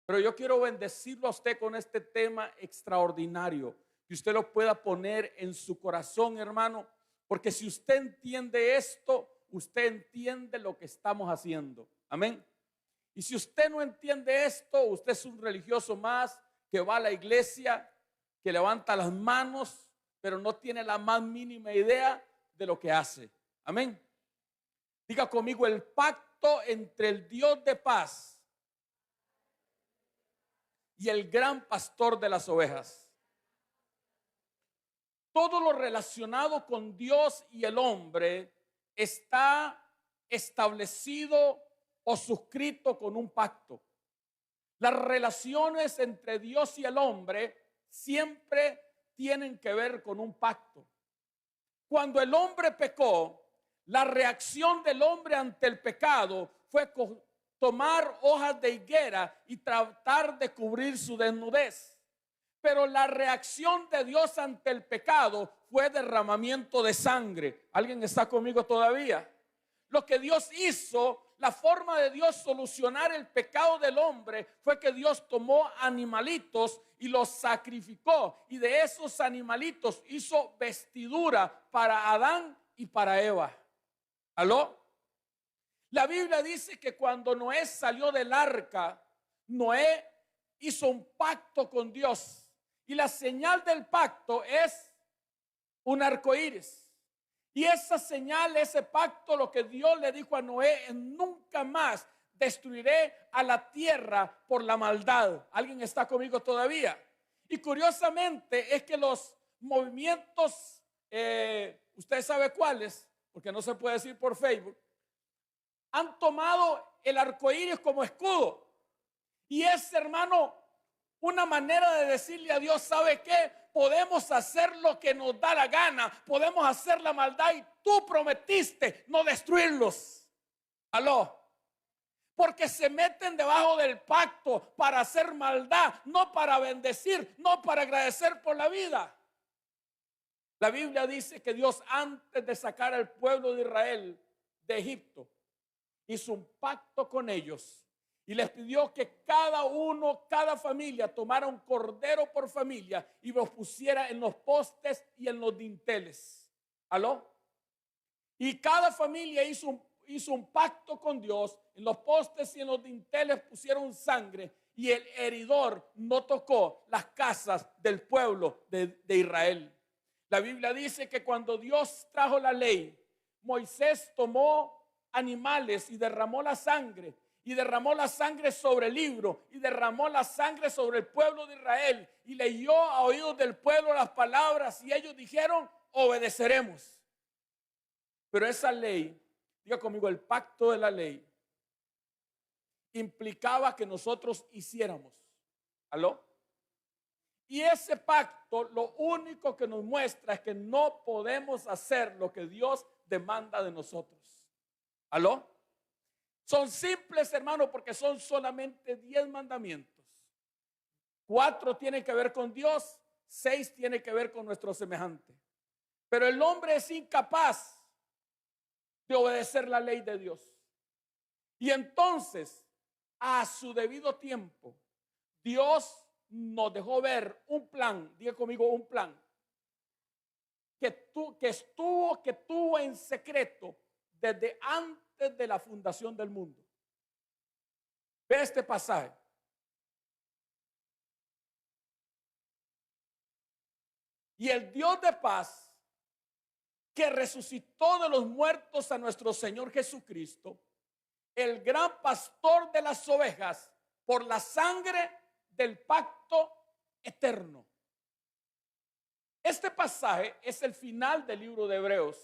Pero yo quiero bendecirlo a usted con este tema extraordinario, que usted lo pueda poner en su corazón, hermano, porque si usted entiende esto, usted entiende lo que estamos haciendo. Amén. Y si usted no entiende esto, usted es un religioso más que va a la iglesia, que levanta las manos, pero no tiene la más mínima idea de lo que hace. Amén. Diga conmigo: el pacto entre el Dios de paz y el gran pastor de las ovejas. Todo lo relacionado con Dios y el hombre está establecido o suscrito con un pacto. Las relaciones entre Dios y el hombre siempre tienen que ver con un pacto. Cuando el hombre pecó, la reacción del hombre ante el pecado fue tomar hojas de higuera y tratar de cubrir su desnudez. Pero la reacción de Dios ante el pecado fue derramamiento de sangre. ¿Alguien está conmigo todavía? Lo que Dios hizo, la forma de Dios solucionar el pecado del hombre fue que Dios tomó animalitos y los sacrificó, y de esos animalitos hizo vestidura para Adán y para Eva. ¿Aló? La Biblia dice que cuando Noé salió del arca, Noé hizo un pacto con Dios, y la señal del pacto es un arco iris. Y esa señal, ese pacto, lo que Dios le dijo a Noé es: nunca más destruiré a la tierra por la maldad. ¿Alguien está conmigo todavía? Y curiosamente es que los movimientos, usted sabe cuáles, porque no se puede decir por Facebook, han tomado el arco iris como escudo. Y es, hermano, una manera de decirle a Dios: ¿sabe qué? Podemos hacer lo que nos da la gana, podemos hacer la maldad, y tú prometiste no destruirlos. Aló. Porque se meten debajo del pacto para hacer maldad, no para bendecir, no para agradecer por la vida. La Biblia dice que Dios, antes de sacar al pueblo de Israel de Egipto, hizo un pacto con ellos y les pidió que cada familia tomara un cordero por familia y los pusiera en los postes y en los dinteles. ¿Aló? Y cada familia hizo un pacto con Dios. En los postes y en los dinteles pusieron sangre, y el heridor no tocó las casas del pueblo de Israel. La Biblia dice que cuando Dios trajo la ley, Moisés tomó animales y derramó la sangre. Y derramó la sangre sobre el libro, y derramó la sangre sobre el pueblo de Israel, y leyó a oídos del pueblo las palabras, y ellos dijeron: obedeceremos. Pero esa ley, diga conmigo, el pacto de la ley, implicaba que nosotros hiciéramos. ¿Aló? Y ese pacto lo único que nos muestra es que no podemos hacer lo que Dios demanda de nosotros. ¿Aló? Son simples, hermano, porque son solamente 10 mandamientos. 4 tienen que ver con Dios, 6 tienen que ver con nuestro semejante. Pero el hombre es incapaz de obedecer la ley de Dios. Y entonces, a su debido tiempo, Dios nos dejó ver un plan. Diga conmigo, un plan que tuvo en secreto desde antes de la fundación del mundo. Ve este pasaje. Y el Dios de paz, que resucitó de los muertos a nuestro Señor Jesucristo, el gran pastor de las ovejas, por la sangre del pacto eterno. Este pasaje es el final del libro de Hebreos.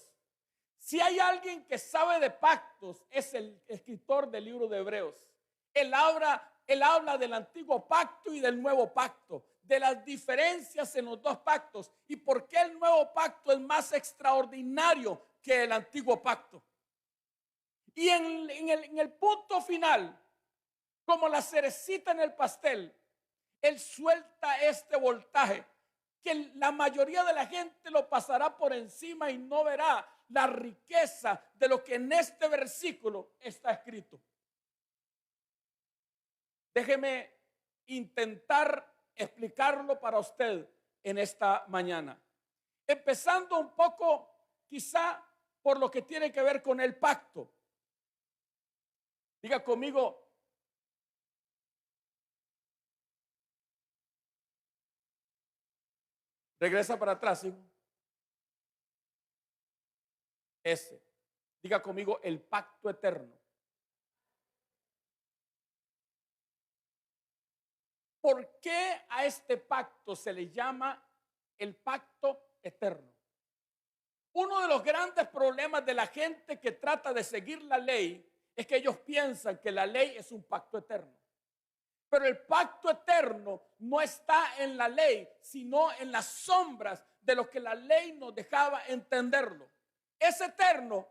Si hay alguien que sabe de pactos, es el escritor del libro de Hebreos. Él habla del antiguo pacto y del nuevo pacto, de las diferencias en los dos pactos y por qué el nuevo pacto es más extraordinario que el antiguo pacto. Y en el punto final, como la cerecita en el pastel, él suelta este voltaje que la mayoría de la gente lo pasará por encima y no verá la riqueza de lo que en este versículo está escrito. Déjeme intentar explicarlo para usted en esta mañana. Empezando un poco quizá por lo que tiene que ver con el pacto. Diga conmigo, regresa para atrás, hijo. Ese. Diga conmigo, el pacto eterno. ¿Por qué a este pacto se le llama el pacto eterno? Uno de los grandes problemas de la gente que trata de seguir la ley es que ellos piensan que la ley es un pacto eterno. Pero el pacto eterno no está en la ley, sino en las sombras de lo que la ley nos dejaba entenderlo. Es eterno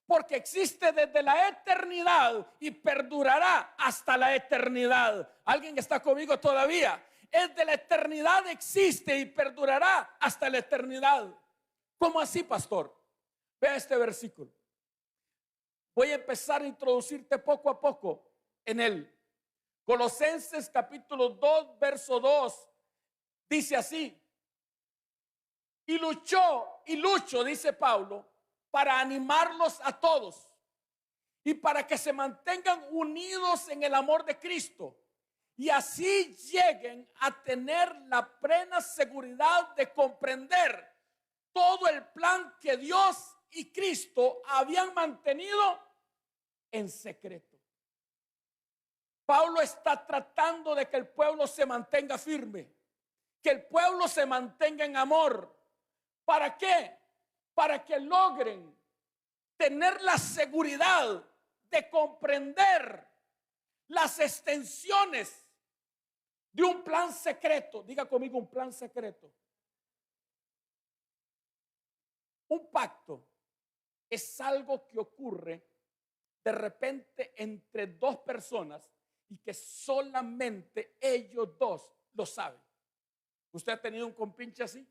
porque existe desde la eternidad y perdurará hasta la eternidad. ¿Alguien está conmigo todavía? Es de la eternidad, existe y perdurará hasta la eternidad. ¿Cómo así, pastor? Vea este versículo. Voy a empezar a introducirte poco a poco en él. Colosenses capítulo 2, verso 2, dice así. Y lucho, dice Pablo, para animarlos a todos y para que se mantengan unidos en el amor de Cristo y así lleguen a tener la plena seguridad de comprender todo el plan que Dios y Cristo habían mantenido en secreto. Pablo está tratando de que el pueblo se mantenga firme, que el pueblo se mantenga en amor. ¿Para qué? Para que logren tener la seguridad de comprender las extensiones de un plan secreto. Diga conmigo, un plan secreto. Un pacto es algo que ocurre de repente entre dos personas y que solamente ellos dos lo saben. ¿Usted ha tenido un compinche así?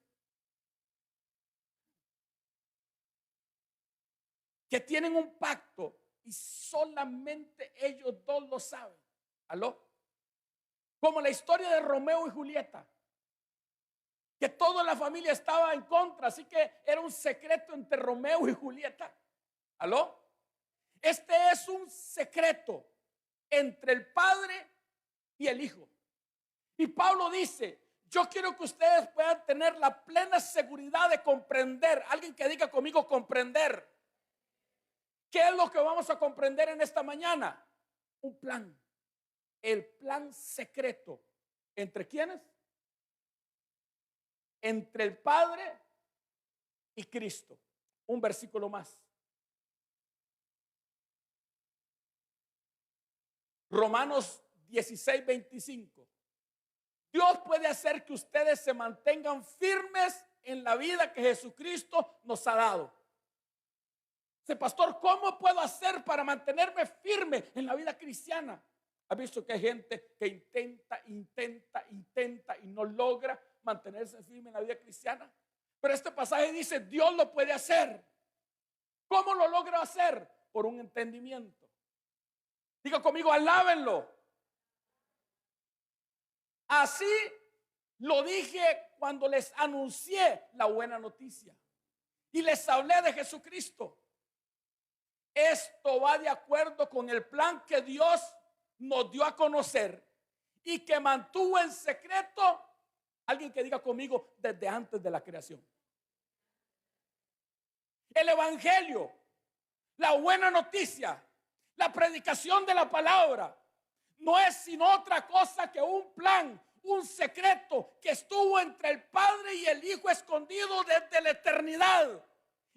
Que tienen un pacto y solamente ellos dos lo saben. ¿Aló? Como la historia de Romeo y Julieta, que toda la familia estaba en contra, así que era un secreto entre Romeo y Julieta. ¿Aló? Este es un secreto entre el Padre y el Hijo. Y Pablo dice, yo quiero que ustedes puedan tener la plena seguridad de comprender. Alguien que diga conmigo comprender. ¿Qué es lo que vamos a comprender en esta mañana? Un plan. El plan secreto. ¿Entre quiénes? Entre el Padre y Cristo. Un versículo más. Romanos 16, 25. Dios puede hacer que ustedes se mantengan firmes en la vida que Jesucristo nos ha dado. Dice, pastor, ¿cómo puedo hacer para mantenerme firme en la vida cristiana? ¿Ha visto que hay gente que intenta y no logra mantenerse firme en la vida cristiana? Pero este pasaje dice, Dios lo puede hacer. ¿Cómo lo logra hacer? Por un entendimiento. Diga conmigo, alábenlo. Así lo dije cuando les anuncié la buena noticia y les hablé de Jesucristo. Esto va de acuerdo con el plan que Dios nos dio a conocer y que mantuvo en secreto, alguien que diga conmigo, desde antes de la creación. El evangelio, la buena noticia, la predicación de la palabra, no es sino otra cosa que un plan, un secreto que estuvo entre el Padre y el Hijo escondido desde la eternidad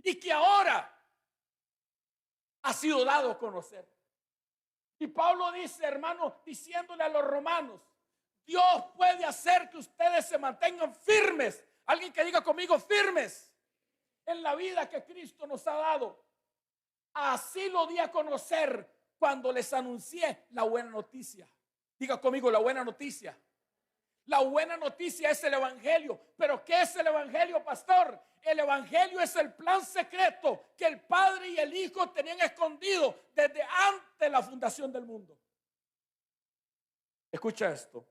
y que ahora ha sido dado a conocer. Y Pablo dice, hermano, diciéndole a los romanos, Dios puede hacer que ustedes se mantengan firmes. Alguien que diga conmigo, firmes en la vida que Cristo nos ha dado. Así lo di a conocer cuando les anuncié la buena noticia. Diga conmigo, la buena noticia. La buena noticia es el evangelio. ¿Pero qué es el evangelio, pastor? El evangelio es el plan secreto que el Padre y el Hijo tenían escondido desde antes de la fundación del mundo. Escucha esto.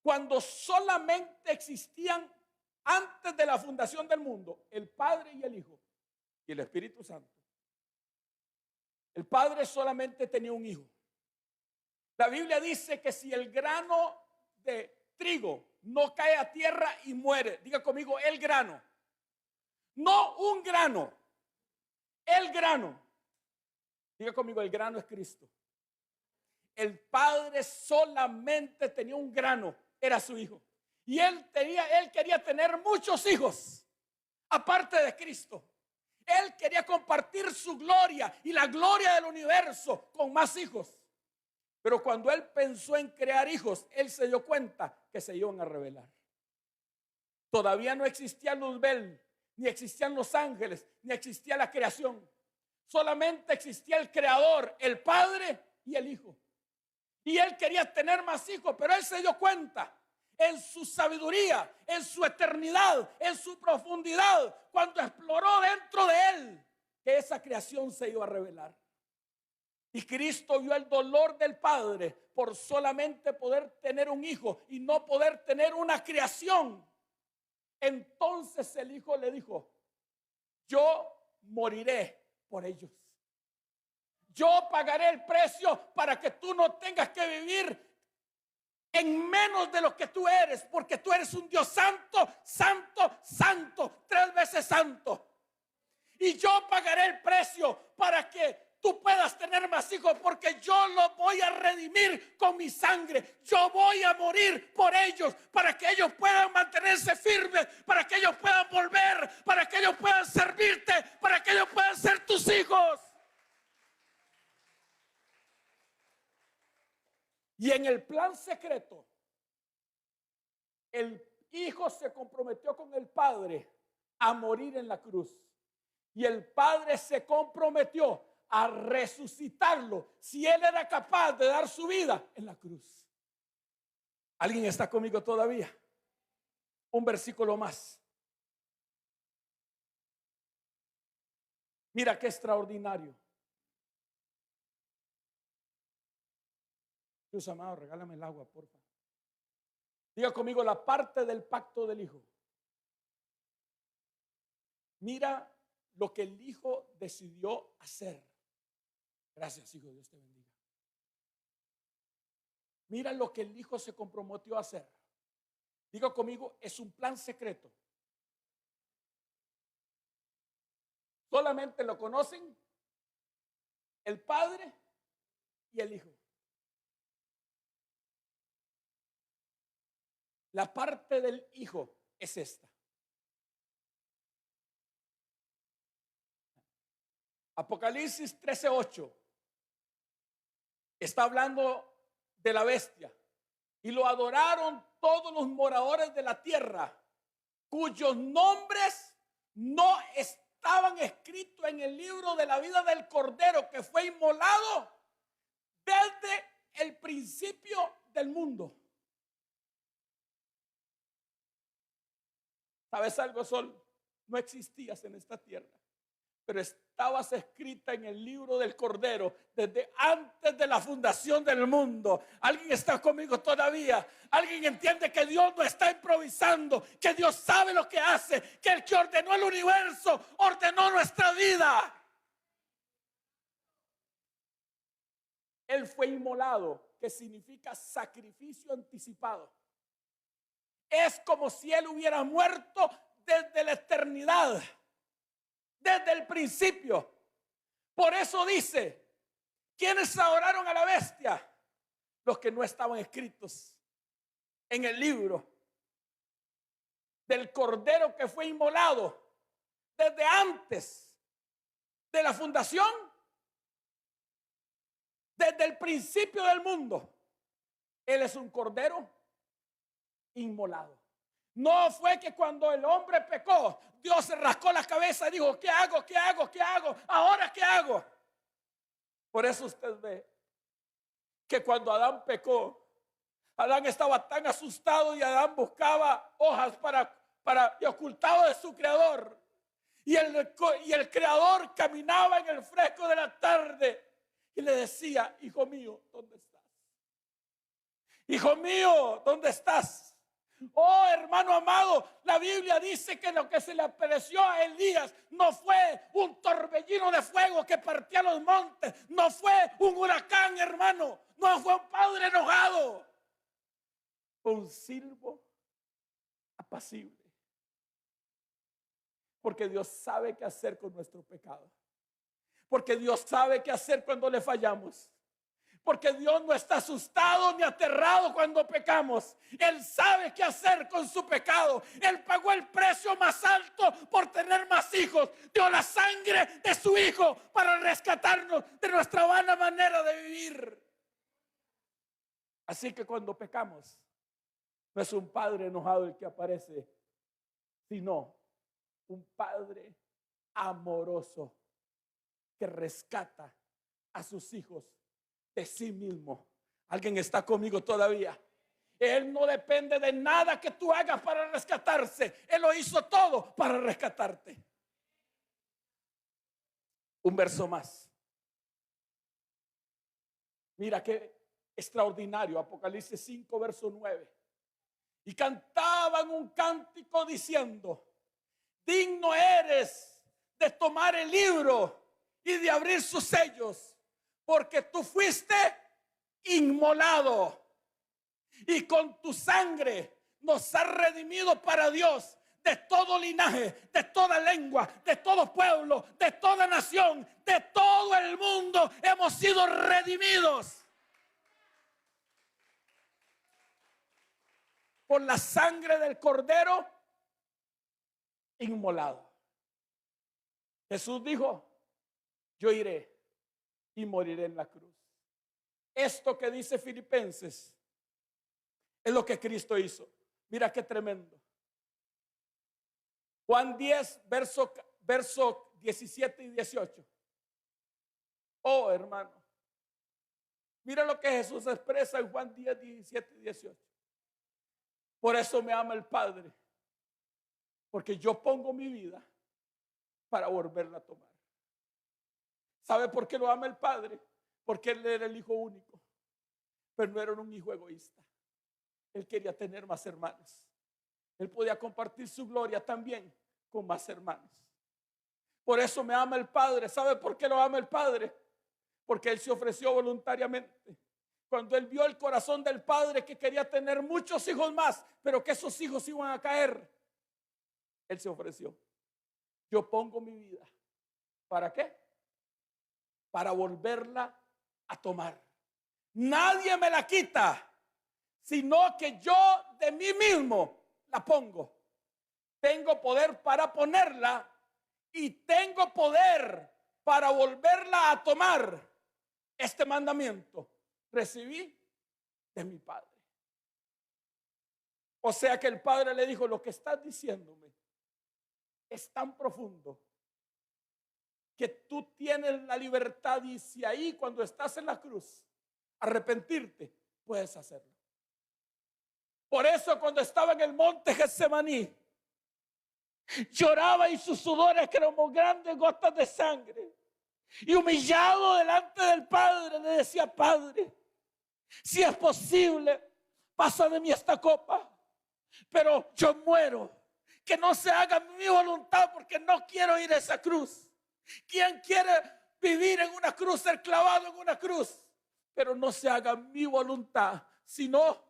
cuando solamente existían antes de la fundación del mundo el Padre y el Hijo y el Espíritu Santo. El Padre solamente tenía un hijo. La Biblia dice que si el grano de trigo no cae a tierra y muere, diga conmigo, el grano, no un grano, el grano, diga conmigo, el grano es Cristo. El Padre solamente tenía un grano, era su hijo. Y él quería tener muchos hijos, aparte de Cristo. Él quería compartir su gloria y la gloria del universo con más hijos. Pero cuando él pensó en crear hijos, él se dio cuenta que se iban a rebelar. Todavía no existía Luzbel, ni existían los ángeles, ni existía la creación. Solamente existía el Creador, el Padre y el Hijo. Y él quería tener más hijos, pero él se dio cuenta en su sabiduría, en su eternidad, en su profundidad, cuando exploró dentro de él, que esa creación se iba a revelar. Y Cristo vio el dolor del Padre por solamente poder tener un hijo y no poder tener una creación. Entonces el Hijo le dijo: yo moriré por ellos. Yo pagaré el precio para que tú no tengas que vivir en menos de lo que tú eres, porque tú eres un Dios santo, santo, santo, 3 veces santo. Y yo pagaré el precio para que tú puedas tener más hijos, porque yo los voy a redimir con mi sangre. Yo voy a morir por ellos, para que ellos puedan mantenerse firmes, para que ellos puedan volver, para que ellos puedan servirte, para que ellos puedan ser tus hijos. Y en el plan secreto, el Hijo se comprometió con el Padre a morir en la cruz. Y el Padre se comprometió a resucitarlo si él era capaz de dar su vida en la cruz. ¿Alguien está conmigo todavía? Un versículo más. Mira qué extraordinario. Dios amado, regálame el agua, por favor. Diga conmigo la parte del pacto del Hijo. Mira lo que el Hijo decidió hacer. Gracias, hijo, Dios te bendiga. Mira lo que el Hijo se comprometió a hacer. Diga conmigo, es un plan secreto. Solamente lo conocen el Padre y el Hijo. La parte del Hijo es esta. Apocalipsis 13:8 está hablando de la bestia. Y lo adoraron todos los moradores de la tierra, cuyos nombres no estaban escritos en el libro de la vida del Cordero, que fue inmolado desde el principio del mundo. ¿Sabes algo, Sol? No existías en esta tierra, pero estabas escrita en el libro del Cordero desde antes de la fundación del mundo. ¿Alguien está conmigo todavía? ¿Alguien entiende que Dios no está improvisando? Que Dios sabe lo que hace, que el que ordenó el universo ordenó nuestra vida. Él fue inmolado, que significa sacrificio anticipado. Es como si él hubiera muerto desde la eternidad, desde el principio. Por eso dice, ¿quiénes adoraron a la bestia? Los que no estaban escritos en el libro del Cordero que fue inmolado desde antes de la fundación, desde el principio del mundo. Él es un Cordero inmolado. No fue que cuando el hombre pecó, Dios se rascó la cabeza y dijo: ¿qué hago? ¿Qué hago? ¿Qué hago? ¿Ahora qué hago? Por eso usted ve que cuando Adán pecó, Adán estaba tan asustado y Adán buscaba hojas y ocultado de su creador. Y el creador caminaba en el fresco de la tarde y le decía: hijo mío, ¿dónde estás? Hijo mío, ¿dónde estás? Oh, hermano amado, la Biblia dice que lo que se le apareció a Elías no fue un torbellino de fuego que partía los montes, no fue un huracán, hermano, no fue un padre enojado, fue un silbo apacible. Porque Dios sabe qué hacer con nuestro pecado. Porque Dios sabe qué hacer cuando le fallamos. Porque Dios no está asustado ni aterrado cuando pecamos. Él sabe qué hacer con su pecado. Él pagó el precio más alto por tener más hijos. Dio la sangre de su hijo para rescatarnos de nuestra vana manera de vivir. Así que cuando pecamos, no es un padre enojado el que aparece, sino un padre amoroso que rescata a sus hijos de sí mismo. ¿Alguien está conmigo todavía? Él no depende de nada que tú hagas para rescatarse. Él lo hizo todo para rescatarte. Un verso más. Mira qué extraordinario. Apocalipsis 5, verso 9. Y cantaban un cántico diciendo: digno eres de tomar el libro y de abrir sus sellos, porque tú fuiste inmolado y con tu sangre nos has redimido para Dios de todo linaje, de toda lengua, de todo pueblo, de toda nación, de todo el mundo. Hemos sido redimidos por la sangre del Cordero inmolado. Jesús dijo: yo iré y moriré en la cruz. Esto que dice Filipenses es lo que Cristo hizo. Mira qué tremendo. Juan 10, verso 17 y 18. Oh, hermano, mira lo que Jesús expresa en Juan 10, 17 y 18. Por eso me ama el Padre, porque yo pongo mi vida para volverla a tomar. ¿Sabe por qué lo ama el Padre? Porque Él era el hijo único, pero no era un hijo egoísta. Él quería tener más hermanos. Él podía compartir su gloria también con más hermanos. Por eso me ama el Padre. ¿Sabe por qué lo ama el Padre? Porque Él se ofreció voluntariamente. Cuando Él vio el corazón del Padre, que quería tener muchos hijos más, pero que esos hijos iban a caer, Él se ofreció. Yo pongo mi vida. ¿Para qué? Para volverla a tomar. Nadie me la quita, sino que yo de mí mismo la pongo. Tengo poder para ponerla y tengo poder para volverla a tomar. Este mandamiento recibí de mi Padre. O sea que el Padre le dijo: lo que estás diciéndome es tan profundo que tú tienes la libertad, y si ahí cuando estás en la cruz arrepentirte, puedes hacerlo. Por eso cuando estaba en el monte Getsemaní, lloraba y sus sudores, que eran grandes gotas de sangre, y humillado delante del Padre le decía: Padre, si es posible, pasa de mí esta copa, pero yo muero. Que no se haga mi voluntad, porque no quiero ir a esa cruz. ¿Quién quiere vivir en una cruz, ser clavado en una cruz? Pero no se haga mi voluntad, sino...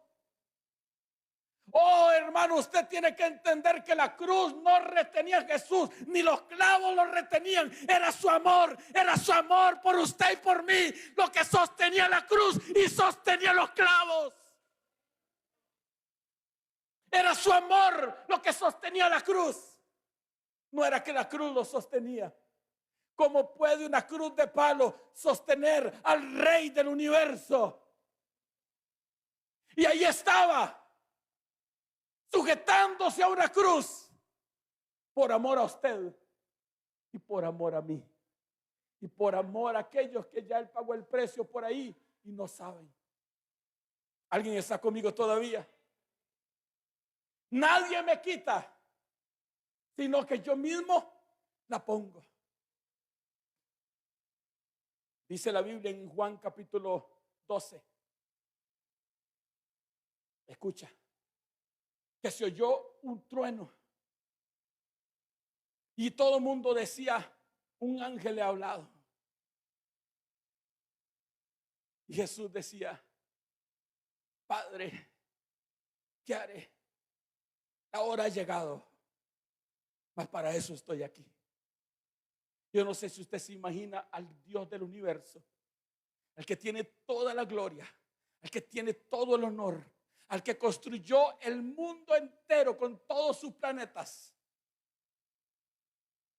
Oh, hermano, usted tiene que entender que la cruz no retenía a Jesús, ni los clavos lo retenían. Era su amor por usted y por mí lo que sostenía la cruz y sostenía los clavos. Era su amor lo que sostenía la cruz. No era que la cruz lo sostenía. ¿Cómo puede una cruz de palo sostener al Rey del universo? Y ahí estaba, sujetándose a una cruz, por amor a usted y por amor a mí, y por amor a aquellos que ya Él pagó el precio por ahí y no saben. ¿Alguien está conmigo todavía? Nadie me quita, sino que yo mismo la pongo. Dice la Biblia en Juan capítulo 12. Escucha, que se oyó un trueno y todo el mundo decía, un ángel le ha hablado. Y Jesús decía, Padre, ¿qué haré? La hora ha llegado, mas para eso estoy aquí. Yo no sé si usted se imagina al Dios del universo, al que tiene toda la gloria, al que tiene todo el honor, al que construyó el mundo entero con todos sus planetas.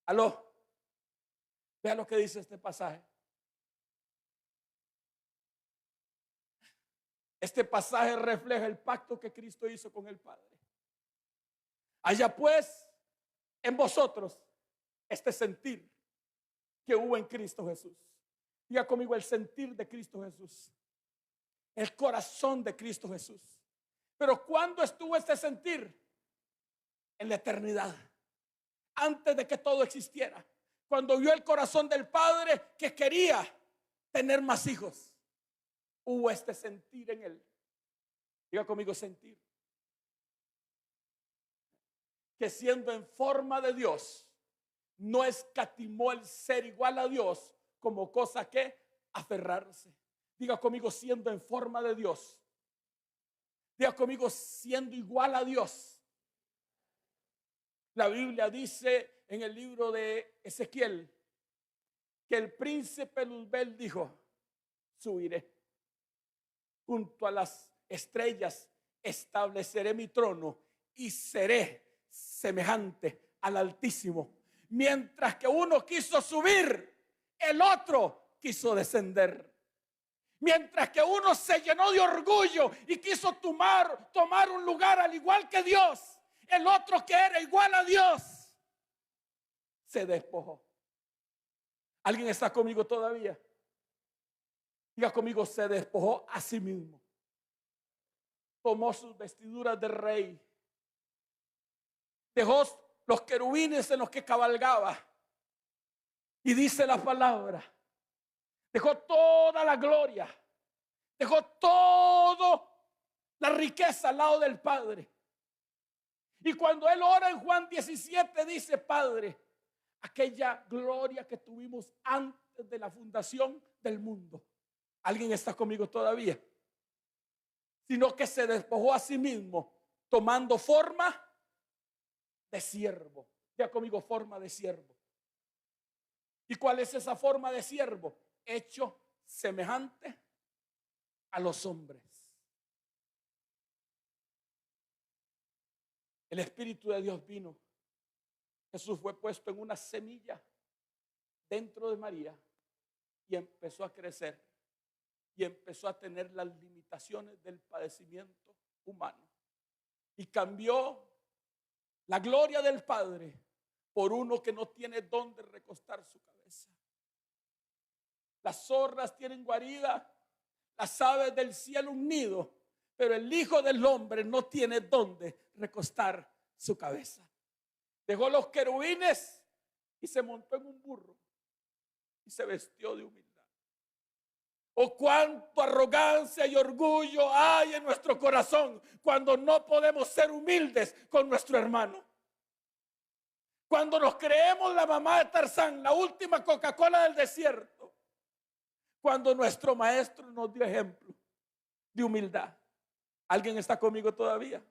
Aló, vea lo que dice este pasaje. Este pasaje refleja el pacto que Cristo hizo con el Padre. Haya pues en vosotros este sentir que hubo en Cristo Jesús. Diga conmigo, el sentir de Cristo Jesús, el corazón de Cristo Jesús. Pero ¿cuándo estuvo este sentir? En la eternidad, antes de que todo existiera, cuando vio el corazón del Padre que quería tener más hijos, hubo este sentir en él. Diga conmigo, sentir. Que siendo en forma de Dios, no escatimó el ser igual a Dios como cosa que aferrarse. Diga conmigo, siendo en forma de Dios. Diga conmigo, siendo igual a Dios. La Biblia dice en el libro de Ezequiel que el príncipe Luzbel dijo, subiré junto a las estrellas, estableceré mi trono y seré semejante al Altísimo. Mientras que uno quiso subir, el otro quiso descender. Mientras que uno se llenó de orgullo y quiso tomar un lugar al igual que Dios, el otro que era igual a Dios se despojó. ¿Alguien está conmigo todavía? Diga conmigo, se despojó a sí mismo. Tomó sus vestiduras de rey. Dejó los querubines en los que cabalgaba. Y dice la palabra, dejó toda la gloria, dejó toda la riqueza al lado del Padre. Y cuando él ora en Juan 17 dice, Padre, aquella gloria que tuvimos antes de la fundación del mundo. ¿Alguien está conmigo todavía? Sino que se despojó a sí mismo, tomando forma de siervo. Ya conmigo, forma de siervo. ¿Y cuál es esa forma de siervo? Hecho semejante a los hombres. El Espíritu de Dios vino. Jesús fue puesto en una semilla dentro de María y empezó a crecer y empezó a tener las limitaciones del padecimiento humano y cambió la gloria del Padre por uno que no tiene dónde recostar su cabeza. Las zorras tienen guarida, las aves del cielo un nido, pero el Hijo del Hombre no tiene dónde recostar su cabeza. Dejó los querubines y se montó en un burro y se vistió de humildad. Oh, cuánto arrogancia y orgullo hay en nuestro corazón cuando no podemos ser humildes con nuestro hermano. Cuando nos creemos la mamá de Tarzán, la última Coca-Cola del desierto. Cuando nuestro maestro nos dio ejemplo de humildad. ¿Alguien está conmigo todavía?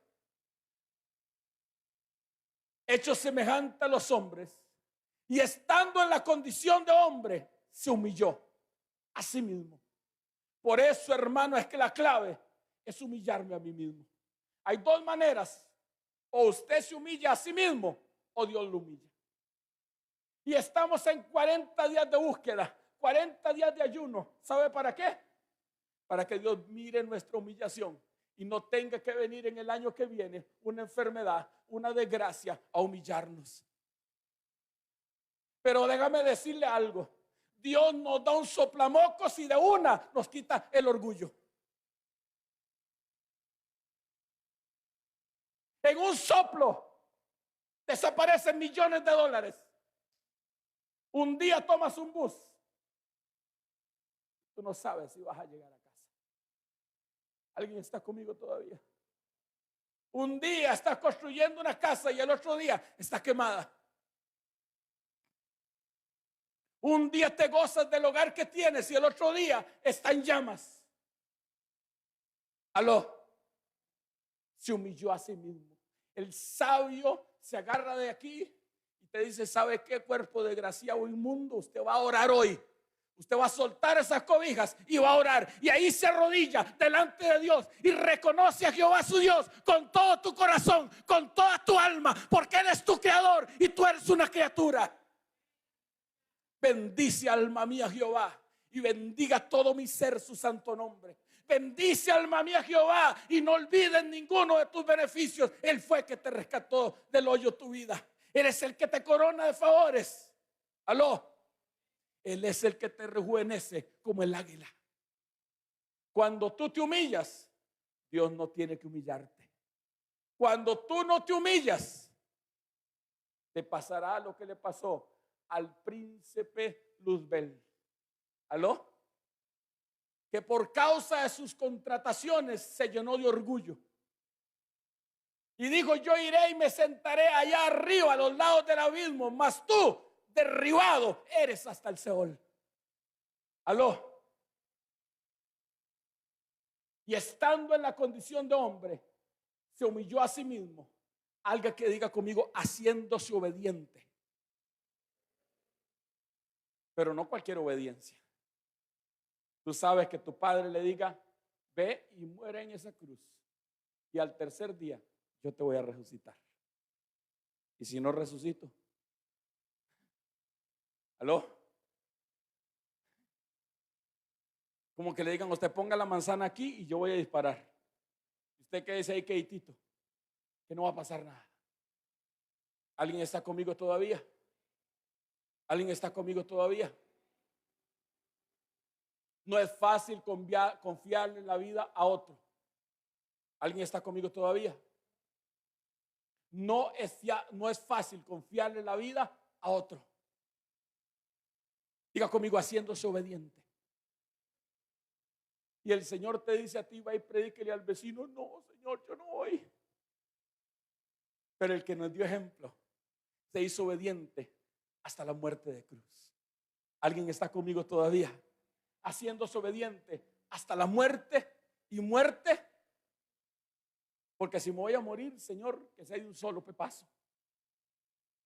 Hecho semejante a los hombres y estando en la condición de hombre, se humilló a sí mismo. Por eso, hermano, es que la clave es humillarme a mí mismo. Hay dos maneras: o usted se humilla a sí mismo o Dios lo humilla. Y estamos en 40 días de búsqueda, 40 días de ayuno. ¿Sabe para qué? Para que Dios mire nuestra humillación y no tenga que venir en el año que viene una enfermedad, una desgracia a humillarnos. Pero déjame decirle algo. Dios nos da un soplamocos y de una nos quita el orgullo. En un soplo desaparecen millones de dólares. Un día tomas un bus, tú no sabes si vas a llegar a casa. ¿Alguien está conmigo todavía? Un día estás construyendo una casa y el otro día está quemada. Un día te gozas del hogar que tienes y el otro día está en llamas. Aló. Se humilló a sí mismo. El sabio se agarra de aquí y te dice: ¿sabe qué, cuerpo desgraciado inmundo? Usted va a orar hoy. Usted va a soltar esas cobijas y va a orar. Y ahí se arrodilla delante de Dios y reconoce a Jehová su Dios con todo tu corazón, con toda tu alma, porque Él es tu creador y tú eres una criatura. Bendice, alma mía, Jehová, y bendiga todo mi ser su santo nombre. Bendice, alma mía, Jehová, y no olvides ninguno de tus beneficios. Él fue que te rescató del hoyo tu vida. Él es el que te corona de favores. Aló. Él es el que te rejuvenece como el águila. Cuando tú te humillas, Dios no tiene que humillarte. Cuando tú no te humillas, te pasará lo que le pasó al príncipe Luzbel. ¿Aló? Que por causa de sus contrataciones se llenó de orgullo. Y dijo: yo iré y me sentaré allá arriba a los lados del abismo, mas tú, derribado, eres hasta el Seol. ¿Aló? Y estando en la condición de hombre, se humilló a sí mismo. Alguien que diga conmigo: haciéndose obediente. Pero no cualquier obediencia. Tú sabes que tu padre le diga: ve y muere en esa cruz, y al tercer día yo te voy a resucitar. Y si no resucito, ¿aló? Como que le digan: usted ponga la manzana aquí y yo voy a disparar. Usted quédese ahí quietito, que no va a pasar nada. ¿Alguien está conmigo todavía? ¿Alguien está conmigo todavía? No es fácil confiarle la vida a otro. ¿Alguien está conmigo todavía? No es fácil confiarle la vida a otro. Diga conmigo: haciéndose obediente. Y el Señor te dice a ti: va y predíquele al vecino. No, Señor, yo no voy. Pero el que nos dio ejemplo se hizo obediente hasta la muerte de cruz. ¿Alguien está conmigo todavía? Haciéndose obediente hasta la muerte y muerte. Porque si me voy a morir, Señor, que sea de un solo pepazo.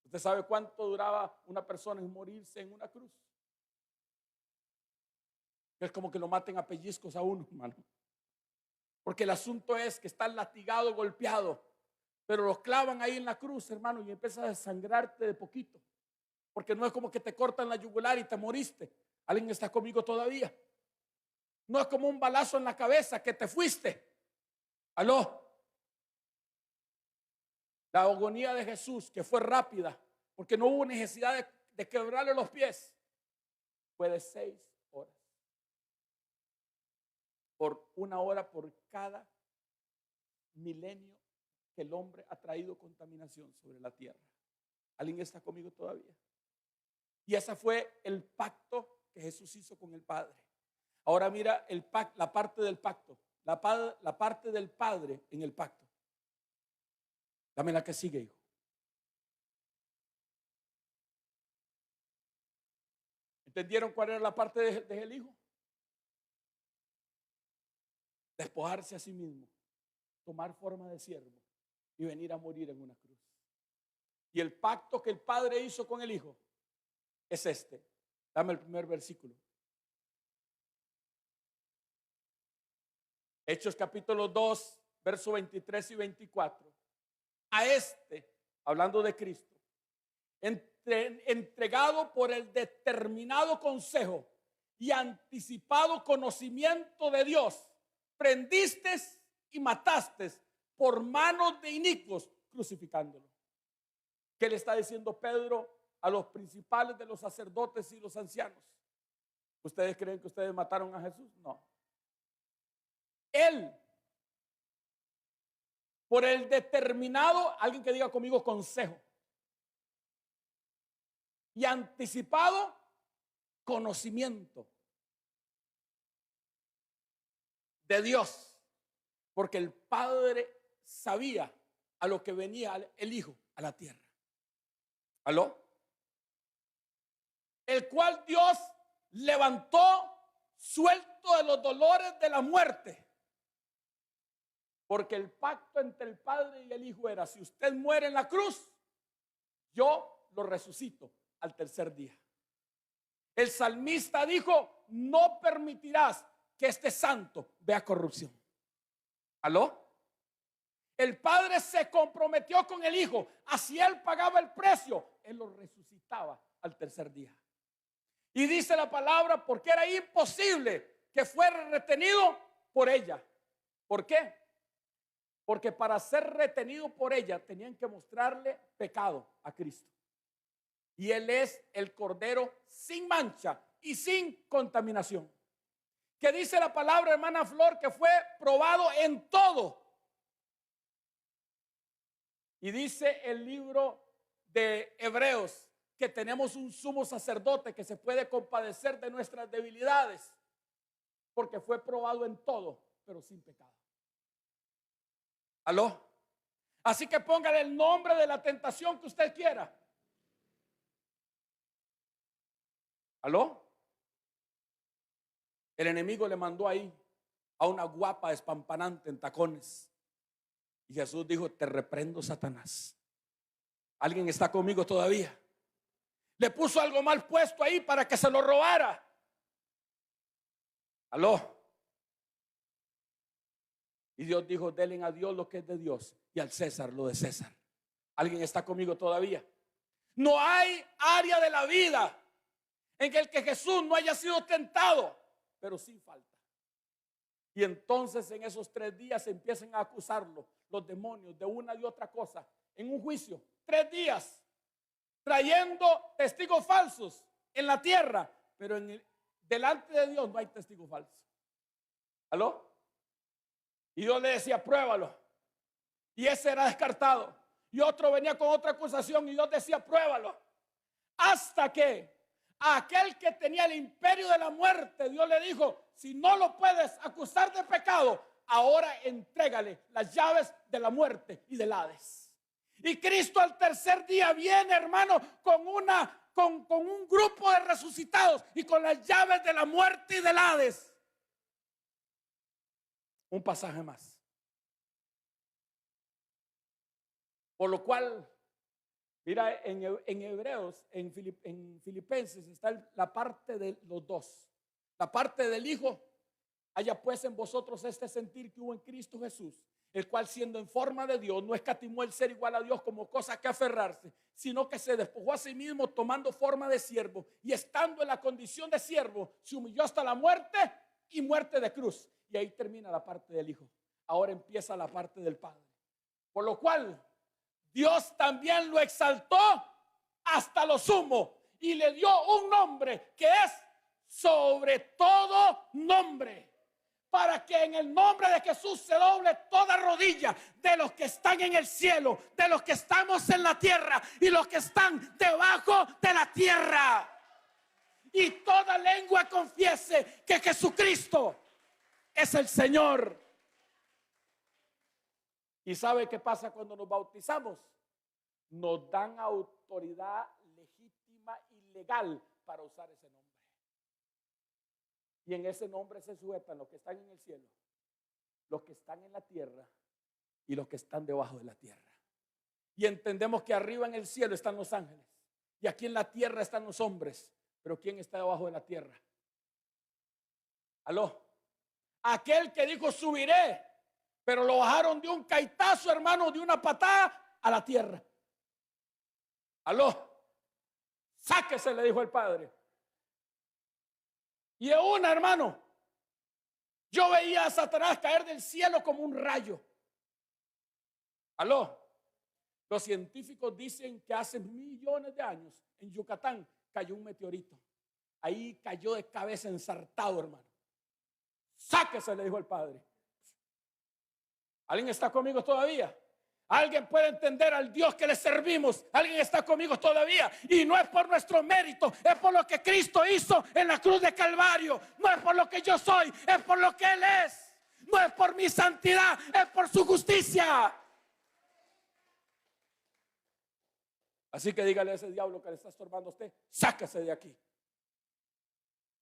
¿Usted sabe cuánto duraba una persona en morirse en una cruz? Es como que lo maten a pellizcos a uno, hermano. Porque el asunto es que está latigado, golpeado, pero lo clavan ahí en la cruz, hermano, y empieza a desangrarte de poquito. Porque no es como que te cortan la yugular y te moriste. ¿Alguien está conmigo todavía? No es como un balazo en la cabeza que te fuiste. ¿Aló? La agonía de Jesús, que fue rápida, porque no hubo necesidad de quebrarle los pies, fue de 6 horas. Por 1 hora por cada milenio que el hombre ha traído contaminación sobre la tierra. ¿Alguien está conmigo todavía? Y ese fue el pacto que Jesús hizo con el Padre. Ahora mira la parte del pacto, la parte del Padre en el pacto. Dame la que sigue, hijo. ¿Entendieron cuál era la parte del hijo? Despojarse a sí mismo, tomar forma de siervo y venir a morir en una cruz. Y el pacto que el Padre hizo con el Hijo es este. Dame el primer versículo. Hechos capítulo 2, versos 23 y 24. A este, hablando de Cristo, entregado por el determinado consejo y anticipado conocimiento de Dios, prendiste y mataste por manos de inicuos, crucificándolo. ¿Qué le está diciendo Pedro a los principales de los sacerdotes y los ancianos? ¿Ustedes creen que ustedes mataron a Jesús? No. Él, por el determinado, alguien que diga conmigo, consejo, y anticipado conocimiento de Dios, porque el Padre sabía a lo que venía el Hijo a la tierra. ¿Aló? El cual Dios levantó suelto de los dolores de la muerte. Porque el pacto entre el Padre y el Hijo era: si usted muere en la cruz, yo lo resucito al tercer día. El salmista dijo: no permitirás que este santo vea corrupción. ¿Aló? El Padre se comprometió con el Hijo. Así Él pagaba el precio, Él lo resucitaba al tercer día. Y dice la palabra: porque era imposible que fuera retenido por ella. ¿Por qué? Porque para ser retenido por ella tenían que mostrarle pecado a Cristo. Y Él es el Cordero sin mancha y sin contaminación. Que dice la palabra, hermana Flor, que fue probado en todo. Y dice el libro de Hebreos que tenemos un sumo sacerdote que se puede compadecer de nuestras debilidades, porque fue probado en todo, pero sin pecado. ¿Aló? Así que póngale el nombre de la tentación que usted quiera. ¿Aló? El enemigo le mandó ahí a una guapa despampanante en tacones. Y Jesús dijo: te reprendo, Satanás. ¿Alguien está conmigo todavía? Le puso algo mal puesto ahí para que se lo robara. ¿Aló? Y Dios dijo: denle a Dios lo que es de Dios y al César lo de César. ¿Alguien está conmigo todavía? No hay área de la vida en el que Jesús no haya sido tentado, pero sin falta. Y entonces en esos 3 días empiezan a acusarlo los demonios de una y otra cosa en un juicio. 3 días trayendo testigos falsos en la tierra, pero delante de Dios no hay testigo falso. ¿Aló? Y Dios le decía: pruébalo. Y ese era descartado. Y otro venía con otra acusación y Dios decía: pruébalo. Hasta que a aquel que tenía el imperio de la muerte, Dios le dijo: si no lo puedes acusar de pecado, ahora entrégale las llaves de la muerte y del Hades. Y Cristo al tercer día viene, hermano, con un grupo de resucitados y con las llaves de la muerte y del Hades. Un pasaje más. Por lo cual, mira, en Hebreos, en Filipenses está la parte de los dos. La parte del Hijo: haya pues en vosotros este sentir que hubo en Cristo Jesús, el cual siendo en forma de Dios no escatimó el ser igual a Dios como cosa que aferrarse, sino que se despojó a sí mismo tomando forma de siervo, y estando en la condición de siervo se humilló hasta la muerte y muerte de cruz. Y ahí termina la parte del Hijo. Ahora empieza la parte del Padre. Por lo cual Dios también lo exaltó hasta lo sumo y le dio un nombre que es sobre todo nombre, para que en el nombre de Jesús se doble toda rodilla de los que están en el cielo, de los que estamos en la tierra y los que están debajo de la tierra. Y toda lengua confiese que Jesucristo es el Señor. ¿Y sabe qué pasa cuando nos bautizamos? Nos dan autoridad legítima y legal para usar ese nombre. Y en ese nombre se sujetan los que están en el cielo, los que están en la tierra y los que están debajo de la tierra. Y entendemos que arriba en el cielo están los ángeles y aquí en la tierra están los hombres. Pero ¿quién está debajo de la tierra? ¿Aló? Aquel que dijo: subiré, pero lo bajaron de un caitazo, hermano, de una patada a la tierra. ¿Aló? Sáquese, le dijo el Padre. Y de una, hermano, yo veía a Satanás caer del cielo como un rayo. ¿Aló? Los científicos dicen que hace millones de años en Yucatán cayó un meteorito. Ahí cayó de cabeza ensartado, hermano. Sáquese, le dijo el Padre. ¿Alguien está conmigo todavía? ¿Alguien puede entender al Dios que le servimos? ¿Alguien está conmigo todavía? Y no es por nuestro mérito, es por lo que Cristo hizo en la cruz de Calvario. No es por lo que yo soy, es por lo que Él es. No es por mi santidad, es por su justicia. Así que dígale a ese diablo que le está estorbando a usted, sáquese de aquí.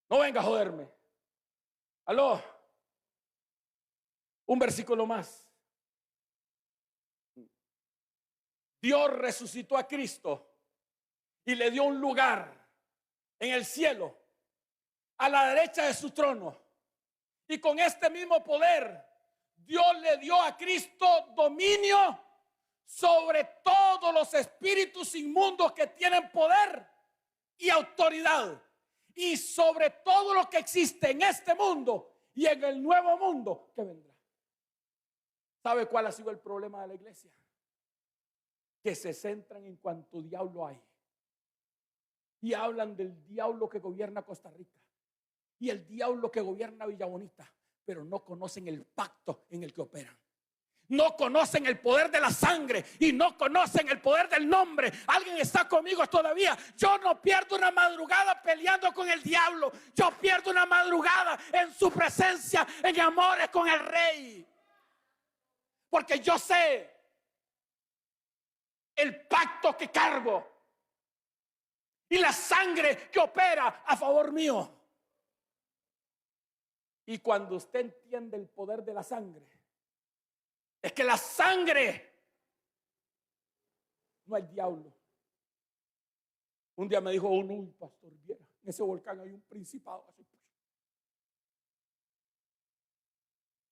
No venga a joderme. Aló. Un versículo más. Dios resucitó a Cristo y le dio un lugar en el cielo, a la derecha de su trono. Y con este mismo poder, Dios le dio a Cristo dominio sobre todos los espíritus inmundos que tienen poder y autoridad, y sobre todo lo que existe en este mundo y en el nuevo mundo que vendrá. ¿Sabe cuál ha sido el problema de la iglesia? Que se centran en cuánto diablo hay y hablan del diablo que gobierna Costa Rica y el diablo que gobierna Villa Bonita, pero no conocen el pacto en el que operan. No conocen el poder de la sangre y no conocen el poder del nombre. ¿Alguien está conmigo todavía? Yo no pierdo una madrugada peleando con el diablo. Yo pierdo una madrugada en su presencia, en amores con el Rey. Porque yo sé el pacto que cargo y la sangre que opera a favor mío. Y cuando usted entiende el poder de la sangre, es que la sangre no hay diablo. Un día me dijo uno, uy, pastor, viera, en ese volcán hay un principado así.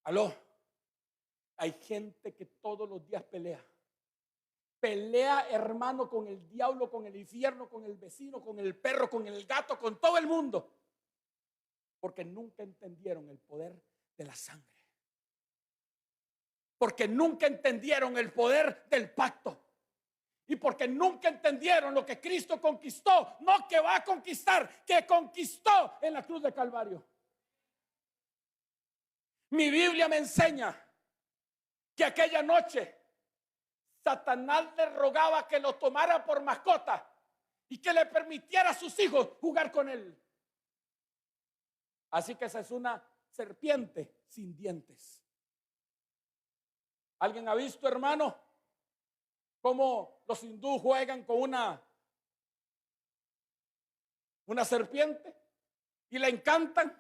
Aló, hay gente que todos los días pelea. Pelea, hermano, con el diablo, con el infierno, con el vecino, con el perro, con el gato, con todo el mundo. Porque nunca entendieron el poder de la sangre. Porque nunca entendieron el poder del pacto. Y porque nunca entendieron lo que Cristo conquistó. No que va a conquistar, que conquistó en la cruz de Calvario. Mi Biblia me enseña que aquella noche Satanás le rogaba que lo tomara por mascota y que le permitiera a sus hijos jugar con él. Así que esa es una serpiente sin dientes. ¿Alguien ha visto, hermano, cómo los hindúes juegan con una serpiente y la encantan?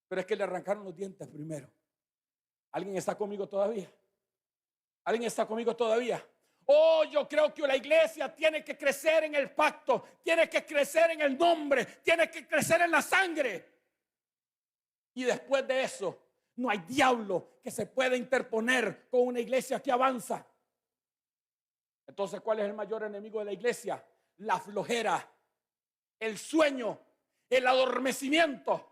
Pero es que le arrancaron los dientes primero. ¿Alguien está conmigo todavía? ¿Alguien está conmigo todavía? Oh, yo creo que la iglesia tiene que crecer en el pacto, tiene que crecer en el nombre, tiene que crecer en la sangre. Y después de eso, no hay diablo que se pueda interponer con una iglesia que avanza. Entonces, ¿cuál es el mayor enemigo de la iglesia? La flojera, el sueño, el adormecimiento.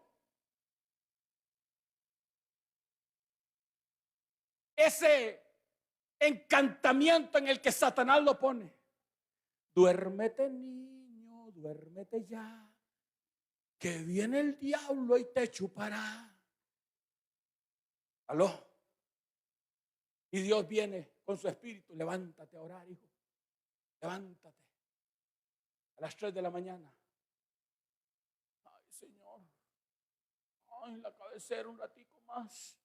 Ese encantamiento en el que Satanás lo pone. Duérmete, niño, duérmete ya, que viene el diablo y te chupará. ¿Aló? Y Dios viene con su espíritu. Levántate a orar, hijo. Levántate. A las 3 de la mañana. Ay, Señor. Ay, la cabecera un ratico más.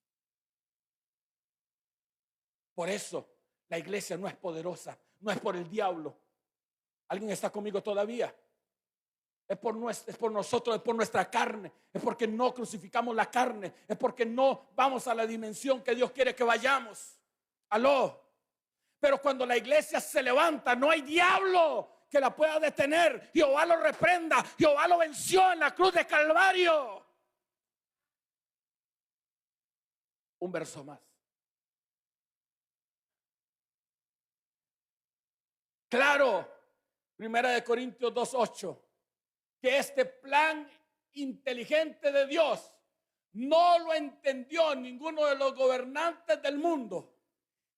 Por eso la iglesia no es poderosa. No es por el diablo. ¿Alguien está conmigo todavía? Es por nosotros, es por nuestra carne. Es porque no crucificamos la carne. Es porque no vamos a la dimensión que Dios quiere que vayamos. Aló. Pero cuando la iglesia se levanta, no hay diablo que la pueda detener. Jehová lo reprenda. Jehová lo venció en la cruz de Calvario. Un verso más. Claro, 1 Corintios 2:8. Que este plan inteligente de Dios no lo entendió ninguno de los gobernantes del mundo.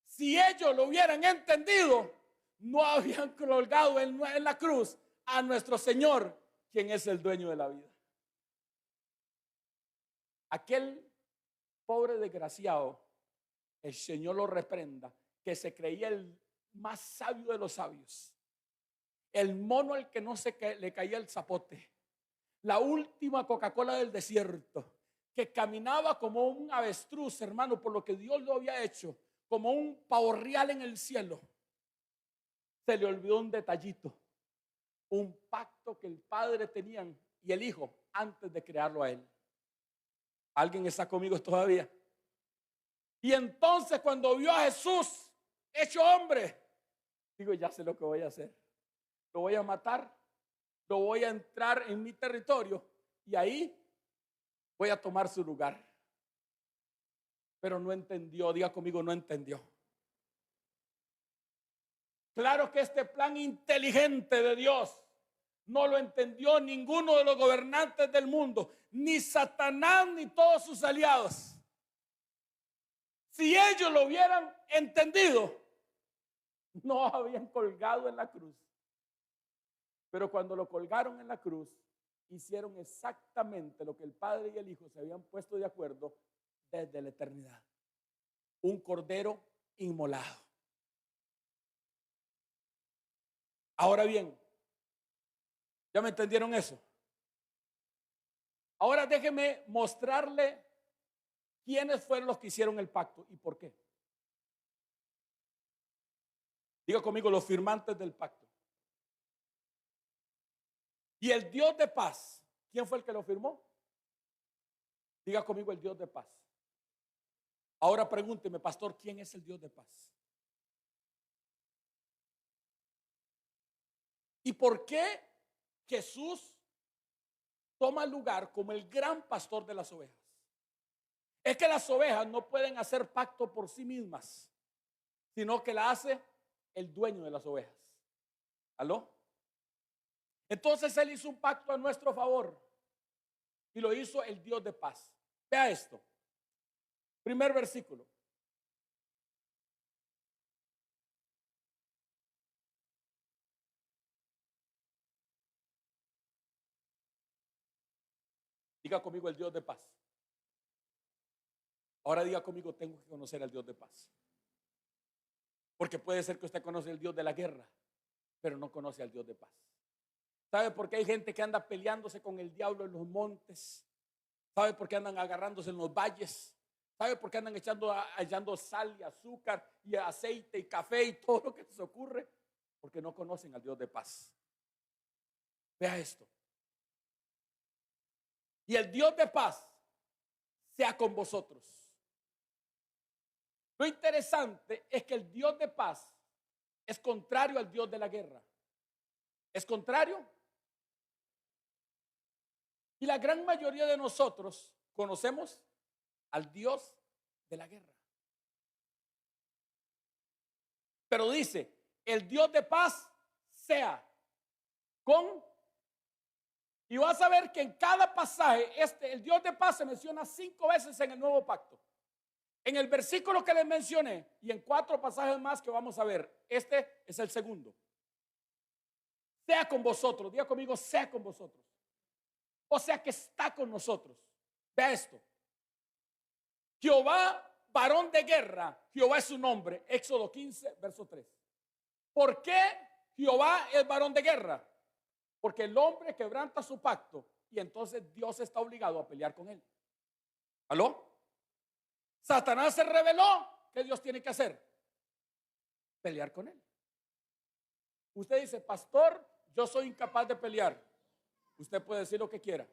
Si ellos lo hubieran entendido, no habían colgado en la cruz a nuestro Señor, quien es el dueño de la vida. Aquel pobre desgraciado, el Señor lo reprenda, que se creía el más sabio de los sabios. El mono al que no le caía el zapote. La última Coca-Cola del desierto. que caminaba como un avestruz, hermano, por lo que Dios lo había hecho, como un pavo real en el cielo, se le olvidó un detallito, un pacto que el padre tenían y el hijo antes de crearlo a él. ¿Alguien está conmigo todavía? Y entonces cuando vio a Jesús hecho hombre, digo, ya sé lo que voy a hacer. Lo voy a matar, lo voy a entrar en mi territorio y ahí voy a tomar su lugar. Pero no entendió, diga conmigo, no entendió. Claro que este plan inteligente de Dios no lo entendió ninguno de los gobernantes del mundo, ni Satanás ni todos sus aliados. Si ellos lo hubieran entendido, no habían colgado en la cruz. Pero cuando lo colgaron en la cruz, hicieron exactamente lo que el Padre y el Hijo se habían puesto de acuerdo desde la eternidad. Un cordero inmolado. Ahora bien, ¿ya me entendieron eso? Ahora déjeme mostrarle quiénes fueron los que hicieron el pacto y por qué. Diga conmigo, los firmantes del pacto. Y el Dios de paz, ¿quién fue el que lo firmó? Diga conmigo, el Dios de paz. Ahora pregúnteme, pastor, ¿quién es el Dios de paz? ¿Y por qué Jesús toma lugar como el gran pastor de las ovejas? Es que las ovejas no pueden hacer pacto por sí mismas, sino que la hace el dueño de las ovejas. ¿Aló? Entonces él hizo un pacto a nuestro favor y lo hizo el Dios de paz. Vea esto. Primer versículo. Diga conmigo, el Dios de paz. Ahora diga conmigo, tengo que conocer al Dios de paz. Porque puede ser que usted conoce el Dios de la guerra, pero no conoce al Dios de paz. ¿Sabe por qué hay gente que anda peleándose con el diablo en los montes? ¿Sabe por qué andan agarrándose en los valles? ¿Sabe por qué andan echando sal y azúcar y aceite y café y todo lo que se ocurre? Porque no conocen al Dios de paz. Vea esto. Y el Dios de paz sea con vosotros. Lo interesante es que el Dios de paz es contrario al Dios de la guerra. ¿Es contrario? Y la gran mayoría de nosotros conocemos al Dios de la guerra. Pero dice, el Dios de paz sea con... Y vas a ver que en cada pasaje, el Dios de paz se menciona 5 veces en el Nuevo Pacto. En el versículo que les mencioné y en 4 pasajes más que vamos a ver, este es el segundo. Sea con vosotros, diga conmigo, sea con vosotros. O sea que está con nosotros. Vea esto. Jehová, varón de guerra, Jehová es su nombre. Éxodo 15, verso 3. ¿Por qué Jehová es varón de guerra? Porque el hombre quebranta su pacto y entonces Dios está obligado a pelear con él. ¿Aló? Satanás se rebeló. ¿Qué Dios tiene que hacer? Pelear con él. Usted dice, pastor, yo soy incapaz de pelear. Usted puede decir lo que quiera.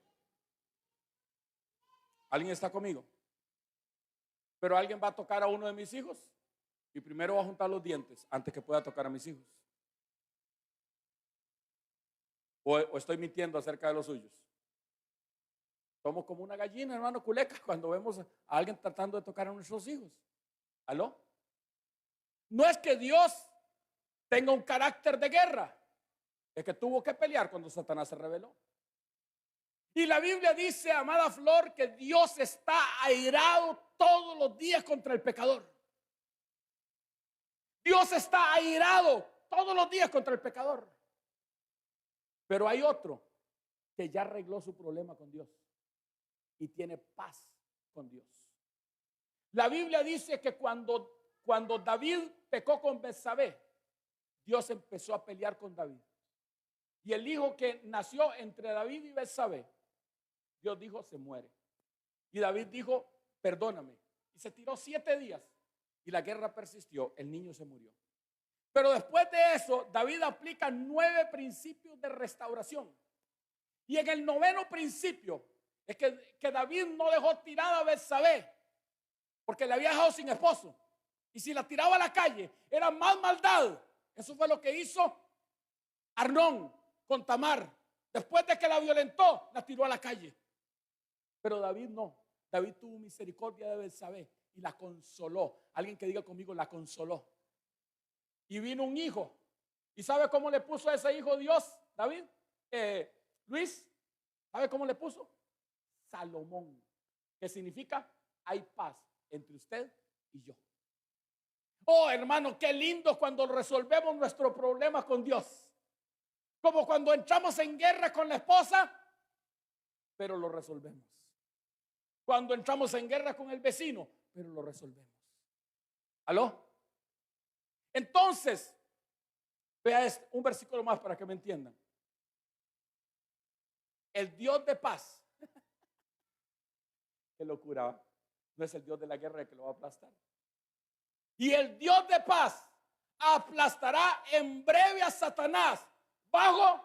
¿Alguien está conmigo? Pero alguien va a tocar a uno de mis hijos y primero va a juntar los dientes antes que pueda tocar a mis hijos. O estoy mintiendo acerca de los suyos. Somos como una gallina, hermano culeca, cuando vemos a alguien tratando de tocar a nuestros hijos. ¿Aló? No es que Dios tenga un carácter de guerra, es que tuvo que pelear cuando Satanás se rebeló. Y la Biblia dice, amada Flor, que Dios está airado todos los días contra el pecador. Dios está airado todos los días contra el pecador. Pero hay otro que ya arregló su problema con Dios y tiene paz con Dios. La Biblia dice que cuando David pecó con Betsabé, Dios empezó a pelear con David. Y el hijo que nació entre David y Betsabé, Dios dijo, se muere. Y David dijo, perdóname. Y se tiró 7 días. Y la guerra persistió. El niño se murió. Pero después de eso, David aplica 9 principios de restauración. Y en el 9º principio es que David no dejó tirada a Betsabé, porque le había dejado sin esposo. Y si la tiraba a la calle, era más maldad. Eso fue lo que hizo Arnón con Tamar. Después de que la violentó, la tiró a la calle. Pero David no. David tuvo misericordia de Betsabé y la consoló. Alguien que diga conmigo, la consoló. Y vino un hijo. ¿Y sabe cómo le puso a ese hijo Dios, David? Luis, ¿sabe cómo le puso? Salomón, que significa hay paz entre usted y yo. Oh, hermano, qué lindo cuando resolvemos nuestro problema con Dios. Como cuando entramos en guerra con la esposa, pero lo resolvemos. Cuando entramos en guerra con el vecino, pero lo resolvemos. ¿Aló? Entonces, vea un versículo más para que me entiendan. El Dios de paz. Qué locura. No es el Dios de la guerra el que lo va a aplastar. Y el Dios de paz aplastará en breve a Satanás bajo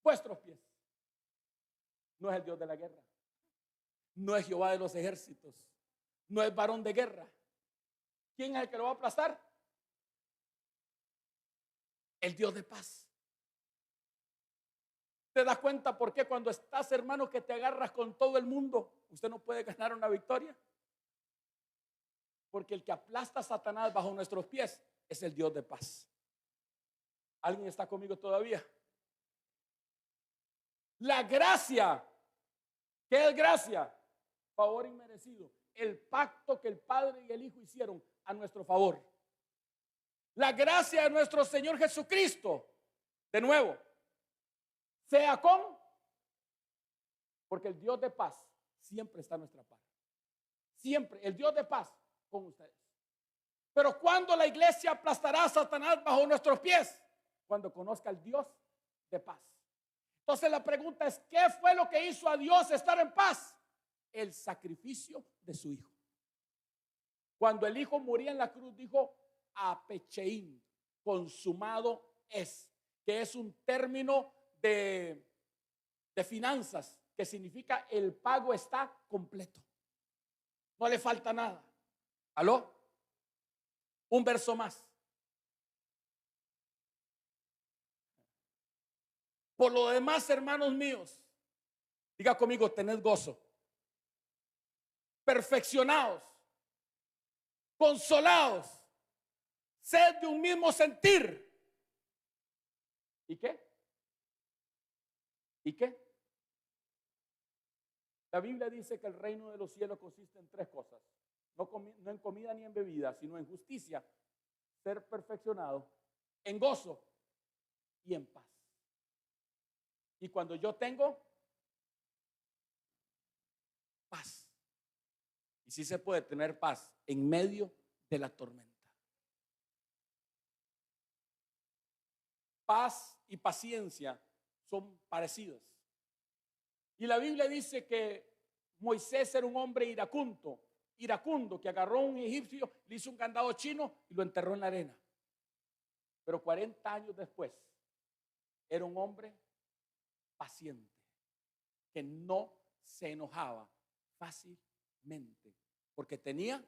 vuestros pies. No es el Dios de la guerra. No es Jehová de los ejércitos. No es varón de guerra. ¿Quién es el que lo va a aplastar? El Dios de paz. ¿Te das cuenta por qué cuando estás, hermano, que te agarras con todo el mundo, usted no puede ganar una victoria? Porque el que aplasta a Satanás bajo nuestros pies es el Dios de paz. ¿Alguien está conmigo todavía? La gracia. ¿Qué es gracia? Favor inmerecido. El pacto que el Padre y el Hijo hicieron a nuestro favor. La gracia de nuestro Señor Jesucristo, de nuevo, sea con, porque el Dios de paz siempre está a nuestra parte. Siempre, el Dios de paz con ustedes. Pero cuando la iglesia aplastará a Satanás bajo nuestros pies, cuando conozca al Dios de paz. Entonces la pregunta es, ¿qué fue lo que hizo a Dios estar en paz? El sacrificio de su Hijo. Cuando el Hijo moría en la cruz, dijo, apecheín, consumado es, que es un término de finanzas, que significa el pago está completo. No le falta nada. ¿Aló? Un verso más. Por lo demás, hermanos míos, diga conmigo, tened gozo. Perfeccionados, consolados, sed de un mismo sentir. ¿Y qué? ¿Y qué? La Biblia dice que el reino de los cielos consiste en 3 cosas. No en comida ni en bebida, sino en justicia, ser perfeccionado, en gozo y en paz. Y cuando yo tengo paz, y sí se puede tener paz en medio de la tormenta. Paz y paciencia son parecidos. Y la Biblia dice que Moisés era un hombre iracundo, que agarró a un egipcio, le hizo un candado chino y lo enterró en la arena. Pero 40 años después, era un hombre paciente, que no se enojaba fácilmente, porque tenía,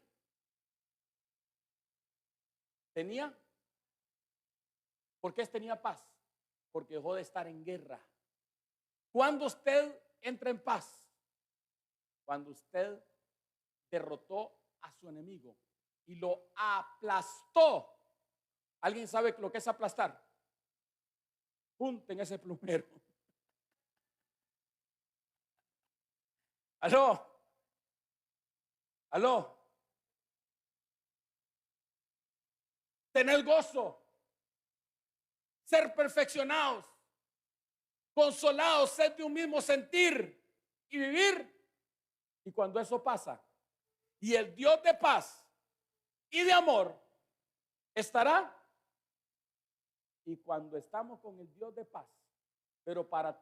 ¿por qué tenía paz? Porque dejó de estar en guerra. Cuando usted entra en paz, cuando usted derrotó a su enemigo y lo aplastó. ¿Alguien sabe lo que es aplastar? Junten ese plumero. ¿Aló? ¿Aló? Tener gozo, ser perfeccionados, consolados, ser de un mismo sentir y vivir. Y cuando eso pasa, y el Dios de paz y de amor estará. Y cuando estamos con el Dios de paz, pero para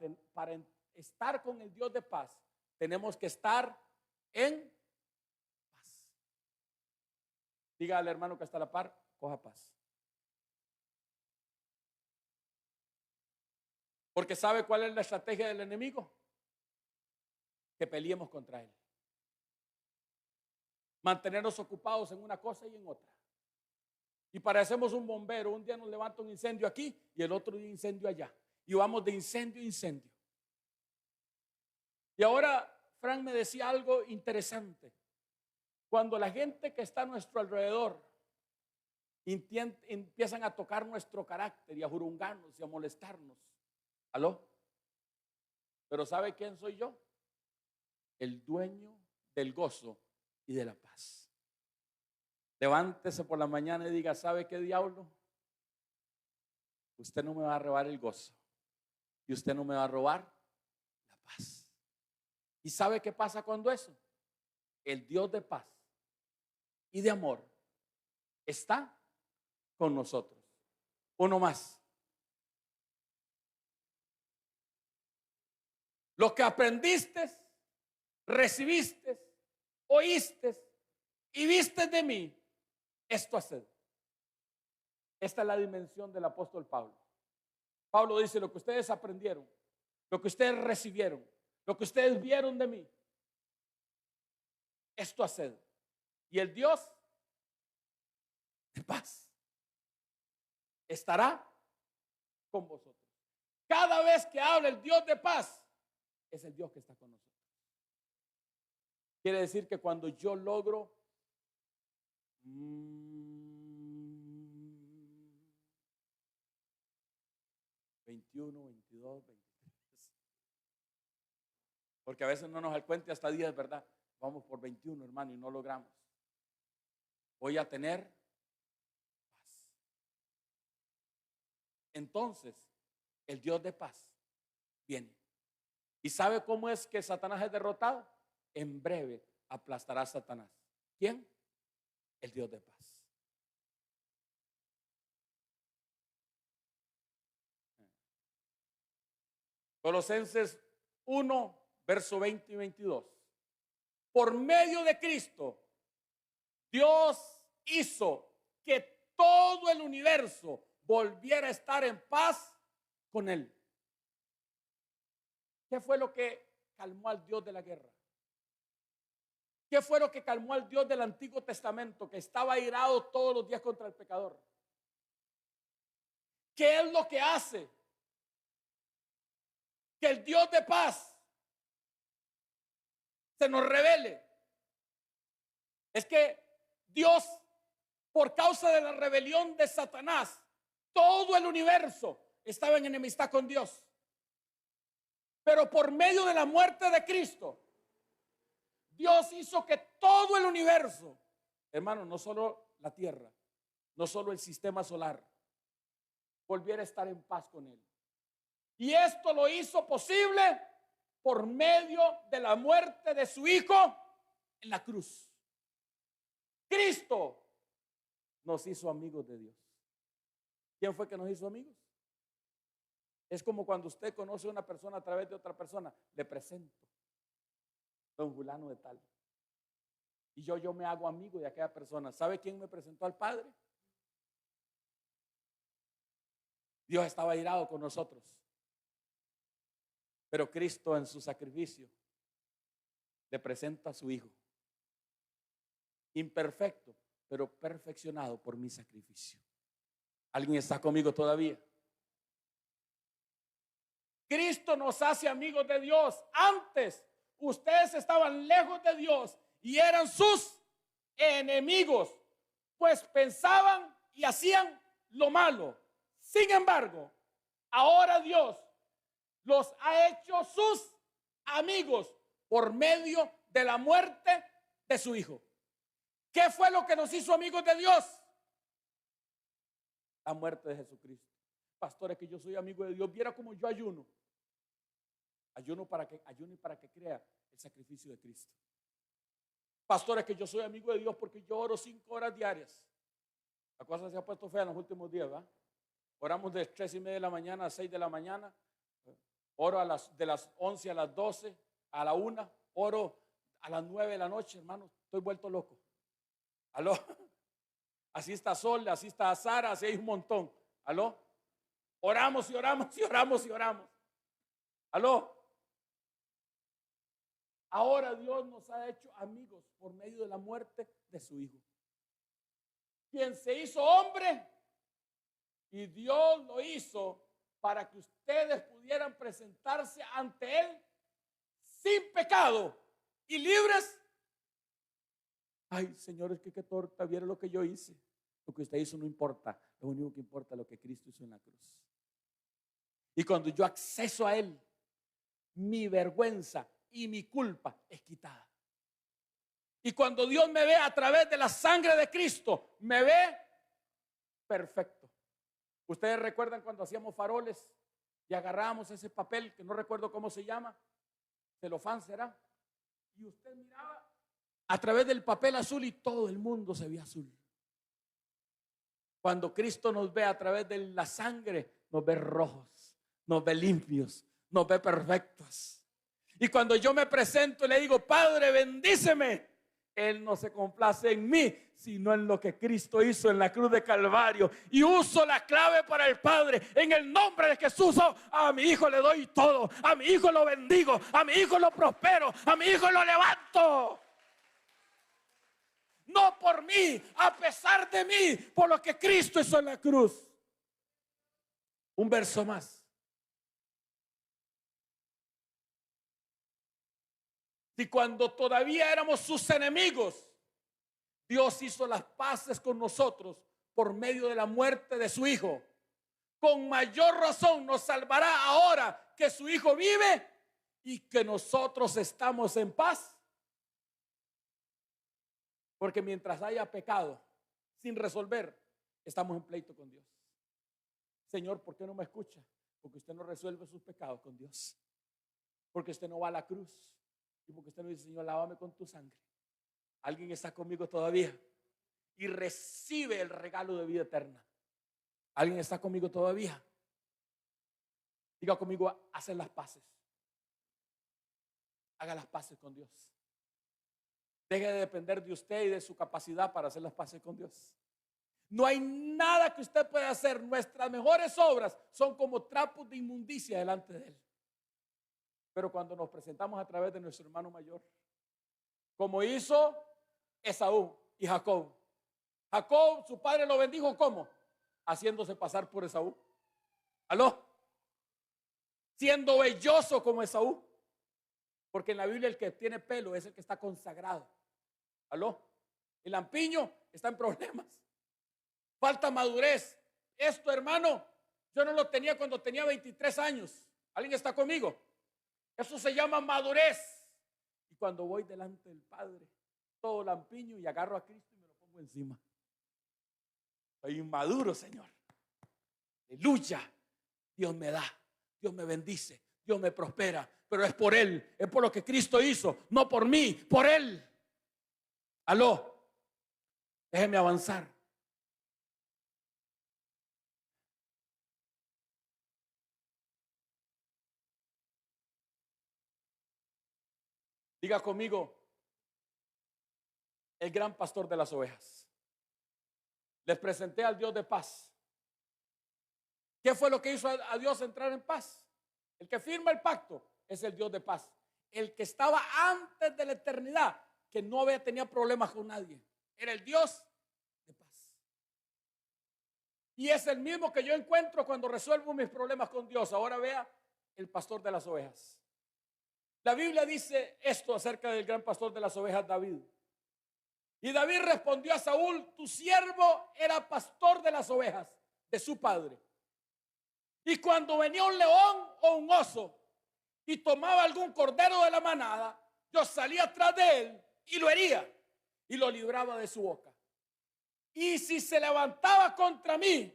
estar con el Dios de paz, tenemos que estar en paz. Diga al hermano que está a la par, coja paz. Porque ¿sabe cuál es la estrategia del enemigo? Que peleemos contra él. Mantenernos ocupados en una cosa y en otra. Y parecemos un bombero. Un día nos levanta un incendio aquí y el otro día incendio allá. Y vamos de incendio a incendio. Y ahora Frank me decía algo interesante. Cuando la gente que está a nuestro alrededor empiezan a tocar nuestro carácter y a jurungarnos y a molestarnos. ¿Aló? Pero ¿sabe quién soy yo? El dueño del gozo y de la paz. Levántese por la mañana y diga, ¿sabe qué, diablo? Usted no me va a robar el gozo y usted no me va a robar la paz. ¿Y sabe qué pasa cuando eso? El Dios de paz y de amor está con nosotros. Uno más. Lo que aprendiste, recibiste, oíste y viste de mí, esto haced. Esta es la dimensión del apóstol Pablo. Pablo dice, lo que ustedes aprendieron, lo que ustedes recibieron, lo que ustedes vieron de mí, esto haced. Y el Dios de paz estará con vosotros. Cada vez que habla el Dios de paz, es el Dios que está con nosotros. Quiere decir que cuando yo logro 21, 22, 23, porque a veces no nos alcuente hasta 10, ¿verdad? Vamos por 21, hermano, y no logramos. Voy a tener paz. Entonces, el Dios de paz viene. ¿Y sabe cómo es que Satanás es derrotado? En breve aplastará a Satanás. ¿Quién? El Dios de paz. Colosenses 1, verso 20 y 22. Por medio de Cristo, Dios hizo que todo el universo volviera a estar en paz con Él. ¿Qué fue lo que calmó al Dios de la guerra? ¿Qué fue lo que calmó al Dios del Antiguo Testamento, que estaba airado todos los días contra el pecador? ¿Qué es lo que hace que el Dios de paz se nos revele? Es que Dios, por causa de la rebelión de Satanás, todo el universo estaba en enemistad con Dios. Pero por medio de la muerte de Cristo, Dios hizo que todo el universo, hermano, no solo la tierra, no solo el sistema solar, volviera a estar en paz con Él. Y esto lo hizo posible por medio de la muerte de su Hijo en la cruz. Cristo nos hizo amigos de Dios. ¿Quién fue que nos hizo amigos? Es como cuando usted conoce a una persona a través de otra persona. Le presento, don fulano de tal. Y yo me hago amigo de aquella persona. ¿Sabe quién me presentó al Padre? Dios estaba airado con nosotros. Pero Cristo en su sacrificio le presenta a su Hijo. Imperfecto, pero perfeccionado por mi sacrificio. ¿Alguien está conmigo todavía? Cristo nos hace amigos de Dios. Antes ustedes estaban lejos de Dios y eran sus enemigos, pues pensaban y hacían lo malo. Sin embargo, ahora Dios los ha hecho sus amigos por medio de la muerte de su Hijo. ¿Qué fue lo que nos hizo amigos de Dios? La muerte de Jesucristo. Pastores, que yo soy amigo de Dios. Viera como yo ayuno. Ayuno para que crea el sacrificio de Cristo. Pastores, que yo soy amigo de Dios porque yo oro 5 horas diarias. La cosa se ha puesto fea en los últimos días, ¿verdad? Oramos de 3:30 de la mañana a 6 de la mañana. Oro de las 11 a las 12, a la 1. Oro a las 9 de la noche, hermano, estoy vuelto loco. ¿Aló? Así está Sol, así está Sara, así hay un montón. ¿Aló? Oramos y oramos y oramos y oramos. ¿Aló? Ahora Dios nos ha hecho amigos por medio de la muerte de su Hijo, quien se hizo hombre, y Dios lo hizo para que ustedes pudieran presentarse ante Él sin pecado y libres. Ay, Señor, es que qué torta, viera lo que yo hice. Lo que usted hizo no importa, lo único que importa es lo que Cristo hizo en la cruz. Y cuando yo acceso a Él, mi vergüenza y mi culpa es quitada. Y cuando Dios me ve a través de la sangre de Cristo, me ve perfecto. Ustedes recuerdan cuando hacíamos faroles y agarrábamos ese papel que no recuerdo cómo se llama, celofán será, y usted miraba a través del papel azul y todo el mundo se veía azul. Cuando Cristo nos ve a través de la sangre, nos ve rojos, nos ve limpios, nos ve perfectos. Y cuando yo me presento y le digo, Padre, bendíceme, Él no se complace en mí, sino en lo que Cristo hizo en la cruz de Calvario. Y uso la clave para el Padre. En el nombre de Jesús, a mi hijo le doy todo. A mi hijo lo bendigo. A mi hijo lo prospero. A mi hijo lo levanto. No por mí, a pesar de mí, por lo que Cristo hizo en la cruz. Un verso más. Si cuando todavía éramos sus enemigos, Dios hizo las paces con nosotros por medio de la muerte de su Hijo, con mayor razón nos salvará ahora que su Hijo vive y que nosotros estamos en paz. Porque mientras haya pecado sin resolver, estamos en pleito con Dios. Señor, ¿por qué no me escucha? Porque usted no resuelve sus pecados con Dios. Porque usted no va a la cruz. Y porque usted no dice, Señor, lávame con tu sangre. Alguien está conmigo todavía y recibe el regalo de vida eterna. Alguien está conmigo todavía. Diga conmigo, hacer las paces. Haga las paces con Dios. Deje de depender de usted y de su capacidad para hacer las paces con Dios. No hay nada que usted pueda hacer. Nuestras mejores obras son como trapos de inmundicia delante de Él. Pero cuando nos presentamos a través de nuestro hermano mayor, como hizo Esaú y Jacob. Jacob, su padre lo bendijo, ¿cómo? Haciéndose pasar por Esaú. ¿Aló? Siendo velloso como Esaú. Porque en la Biblia el que tiene pelo es el que está consagrado. ¿Aló? El lampiño está en problemas. Falta madurez. Esto, hermano, yo no lo tenía cuando tenía 23 años. ¿Alguien está conmigo? Eso se llama madurez. Y cuando voy delante del Padre, todo lampiño, y agarro a Cristo y me lo pongo encima. Soy inmaduro, Señor. Aleluya. Dios me da, Dios me bendice, Dios me prospera, pero es por Él, es por lo que Cristo hizo, no por mí, por Él. Aló, déjeme avanzar. Diga conmigo, el gran pastor de las ovejas. Les presenté al Dios de paz. ¿Qué fue lo que hizo a Dios entrar en paz? El que firma el pacto es el Dios de paz. El que estaba antes de la eternidad, que no tenía problemas con nadie. Era el Dios de paz. Y es el mismo que yo encuentro cuando resuelvo mis problemas con Dios. Ahora vea el pastor de las ovejas. La Biblia dice esto acerca del gran pastor de las ovejas, David. Y David respondió a Saúl, tu siervo era pastor de las ovejas de su padre. Y cuando venía un león o un oso y tomaba algún cordero de la manada, yo salía atrás de él y lo hería y lo libraba de su boca. Y si se levantaba contra mí,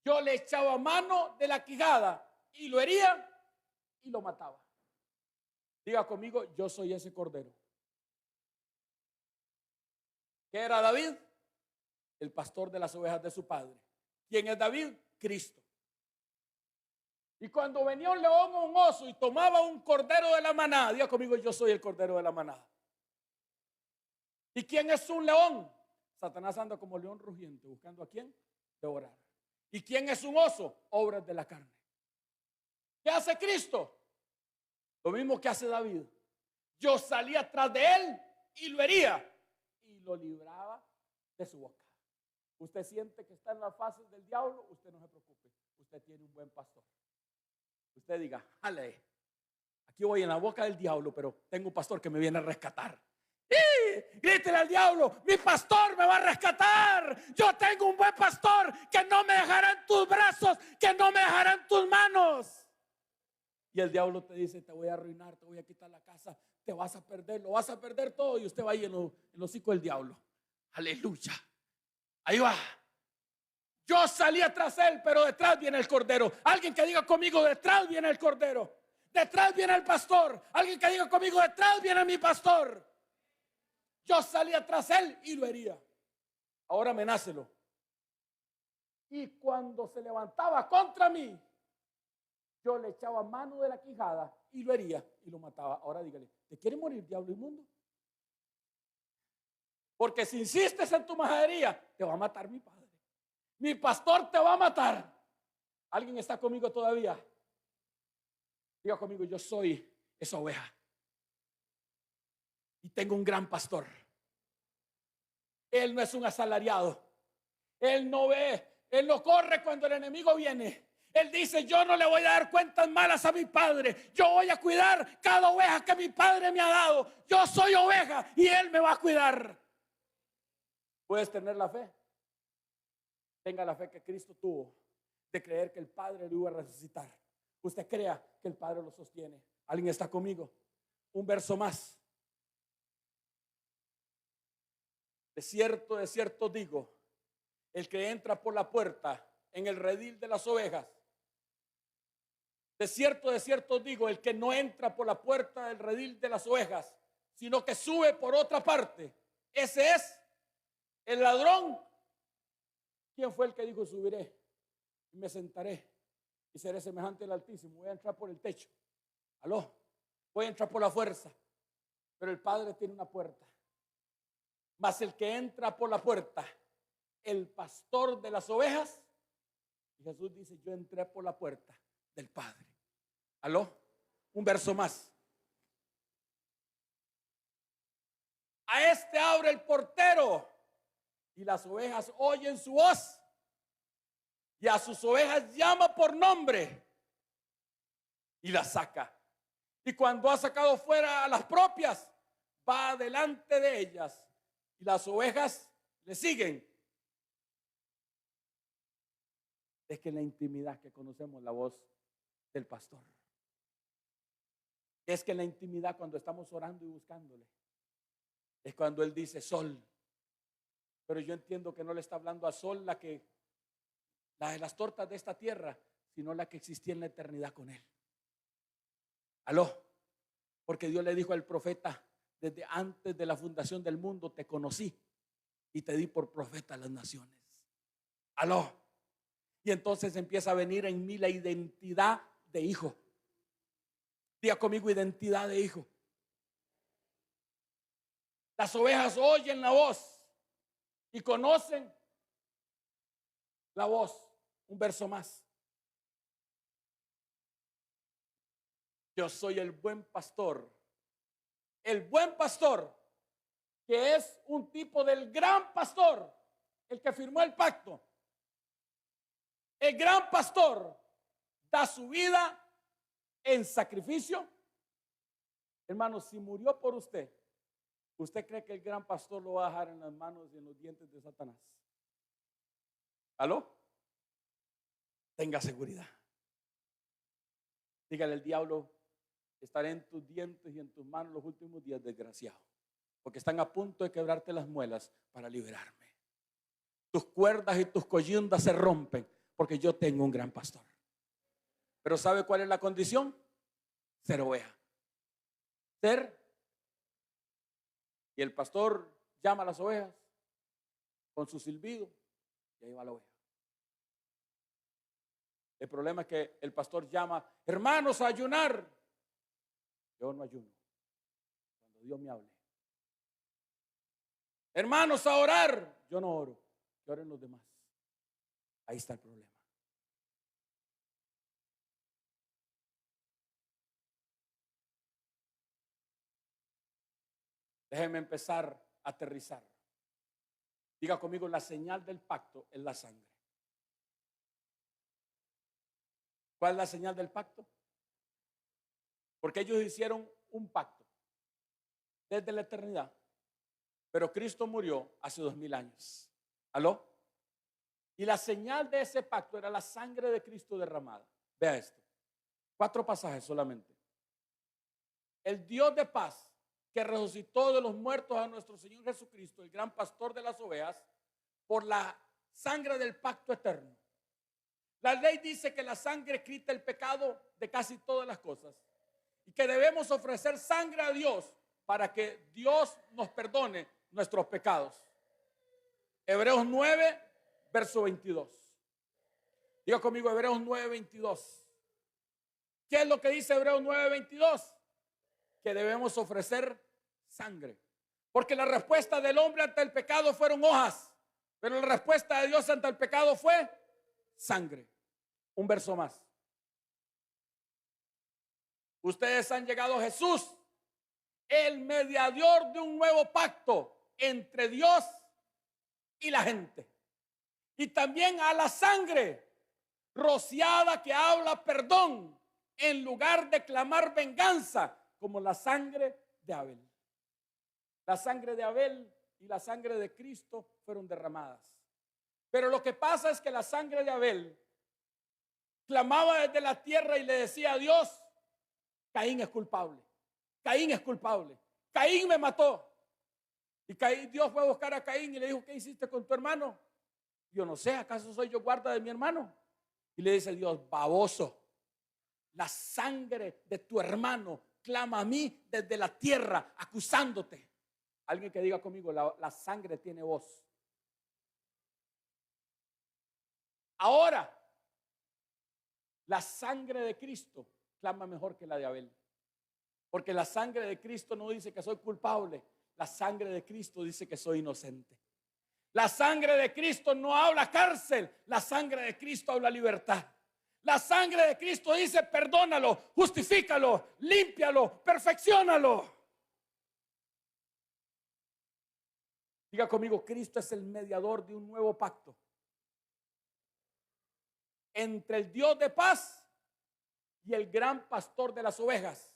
yo le echaba mano de la quijada y lo hería y lo mataba. Diga conmigo, yo soy ese cordero. ¿Qué era David? El pastor de las ovejas de su padre. ¿Quién es David? Cristo. Y cuando venía un león o un oso y tomaba un cordero de la manada, diga conmigo, yo soy el cordero de la manada. ¿Y quién es un león? Satanás anda como león rugiente, buscando a quién devorar. ¿Y quién es un oso? Obras de la carne. ¿Qué hace Cristo? Lo mismo que hace David. Yo salía atrás de él y lo hería y lo libraba de su boca. Usted siente que está en las fases del diablo, usted no se preocupe. Usted tiene un buen pastor. Usted diga, jale, aquí voy en la boca del diablo, pero tengo un pastor que me viene a rescatar. ¡Y! Grítele al diablo, mi pastor me va a rescatar. Yo tengo un buen pastor que no me dejará en tus brazos, que no me dejará en tus manos. Y el diablo te dice, te voy a arruinar, te voy a quitar la casa, te vas a perder, lo vas a perder todo. Y usted va ahí en los hocicos del diablo. Aleluya. Ahí va. Yo salí atrás de él, pero detrás viene el cordero. Alguien que diga conmigo, detrás viene el cordero. Detrás viene el pastor. Alguien que diga conmigo, detrás viene mi pastor. Yo salí atrás de él y lo hería. Ahora amenácelo. Y cuando se levantaba contra mí, yo le echaba mano de la quijada y lo hería y lo mataba. Ahora dígale, ¿te quiere morir, diablo inmundo? Porque si insistes en tu majadería, te va a matar mi padre. Mi pastor te va a matar. ¿Alguien está conmigo todavía? Diga conmigo, yo soy esa oveja. Y tengo un gran pastor. Él no es un asalariado. Él no ve, él no corre cuando el enemigo viene. Él dice, yo no le voy a dar cuentas malas a mi padre. Yo voy a cuidar cada oveja que mi padre me ha dado. Yo soy oveja y él me va a cuidar. ¿Puedes tener la fe? Tenga la fe que Cristo tuvo de creer que el Padre lo iba a resucitar. Usted crea que el Padre lo sostiene. ¿Alguien está conmigo? Un verso más. De cierto digo, el que entra por la puerta en el redil de las ovejas. De cierto digo, el que no entra por la puerta del redil de las ovejas, sino que sube por otra parte, ese es el ladrón. ¿Quién fue el que dijo subiré y me sentaré y seré semejante al Altísimo? Voy a entrar por el techo. Aló, voy a entrar por la fuerza. Pero el Padre tiene una puerta. Mas el que entra por la puerta, el pastor de las ovejas, y Jesús dice, yo entré por la puerta del Padre. Aló, un verso más. A este abre el portero y las ovejas oyen su voz y a sus ovejas llama por nombre y las saca. Y cuando ha sacado fuera a las propias, va delante de ellas y las ovejas le siguen. Es que en la intimidad que conocemos la voz del pastor. Es que en la intimidad cuando estamos orando y buscándole, es cuando él dice sol. Pero yo entiendo que no le está hablando a sol la de las tortas de esta tierra, sino la que existía en la eternidad con él. Aló, porque Dios le dijo al profeta, desde antes de la fundación del mundo te conocí y te di por profeta a las naciones. Aló. Y entonces empieza a venir en mí la identidad de hijo. Diga conmigo, identidad de hijo. Las ovejas oyen la voz y conocen la voz. Un verso más. Yo soy el buen pastor. El buen pastor, que es un tipo del gran pastor, el que firmó el pacto. El gran pastor da su vida en sacrificio. Hermanos, si murió por usted, ¿usted cree que el gran pastor lo va a dejar en las manos y en los dientes de Satanás? ¿Aló? Tenga seguridad. Dígale al diablo, estaré en tus dientes y en tus manos los últimos días, desgraciado, porque están a punto de quebrarte las muelas para liberarme. Tus cuerdas y tus coyundas se rompen porque yo tengo un gran pastor. Pero ¿sabe cuál es la condición? Ser oveja. Ser. Y el pastor llama a las ovejas con su silbido y ahí va la oveja. El problema es que el pastor llama, hermanos, a ayunar. Yo no ayuno cuando Dios me hable. Hermanos, a orar. Yo no oro, que oren los demás. Ahí está el problema. Déjenme empezar a aterrizar. Diga conmigo, la señal del pacto es la sangre. ¿Cuál es la señal del pacto? Porque ellos hicieron un pacto desde la eternidad, pero Cristo murió hace 2000 años. ¿Aló? Y la señal de ese pacto era la sangre de Cristo derramada. Vea esto. 4 pasajes solamente. El Dios de paz, que resucitó de los muertos a nuestro Señor Jesucristo, el gran pastor de las ovejas, por la sangre del pacto eterno. La ley dice que la sangre quita el pecado de casi todas las cosas y que debemos ofrecer sangre a Dios para que Dios nos perdone nuestros pecados. Hebreos 9, verso 22. Diga conmigo, Hebreos 9, 22. ¿Qué es lo que dice Hebreos 9, 22? Que debemos ofrecer sangre. Porque la respuesta del hombre ante el pecado fueron hojas, pero la respuesta de Dios ante el pecado fue sangre. Un verso más. Ustedes han llegado a Jesús, el mediador de un nuevo pacto entre Dios y la gente. Y también a la sangre rociada que habla perdón en lugar de clamar venganza, como la sangre de Abel. La sangre de Abel y la sangre de Cristo fueron derramadas. Pero lo que pasa es que la sangre de Abel clamaba desde la tierra y le decía a Dios: Caín es culpable, Caín es culpable, Caín me mató. Y Dios fue a buscar a Caín y le dijo: ¿qué hiciste con tu hermano? Yo no sé, ¿acaso soy yo guarda de mi hermano? Y le dice Dios: baboso, la sangre de tu hermano clama a mí desde la tierra acusándote. Alguien que diga conmigo, la sangre tiene voz. Ahora, la sangre de Cristo clama mejor que la de Abel. Porque la sangre de Cristo no dice que soy culpable. La sangre de Cristo dice que soy inocente. La sangre de Cristo no habla cárcel. La sangre de Cristo habla libertad. La sangre de Cristo dice: perdónalo, justifícalo, límpialo, perfecciónalo. Diga conmigo, Cristo es el mediador de un nuevo pacto entre el Dios de paz y el gran pastor de las ovejas.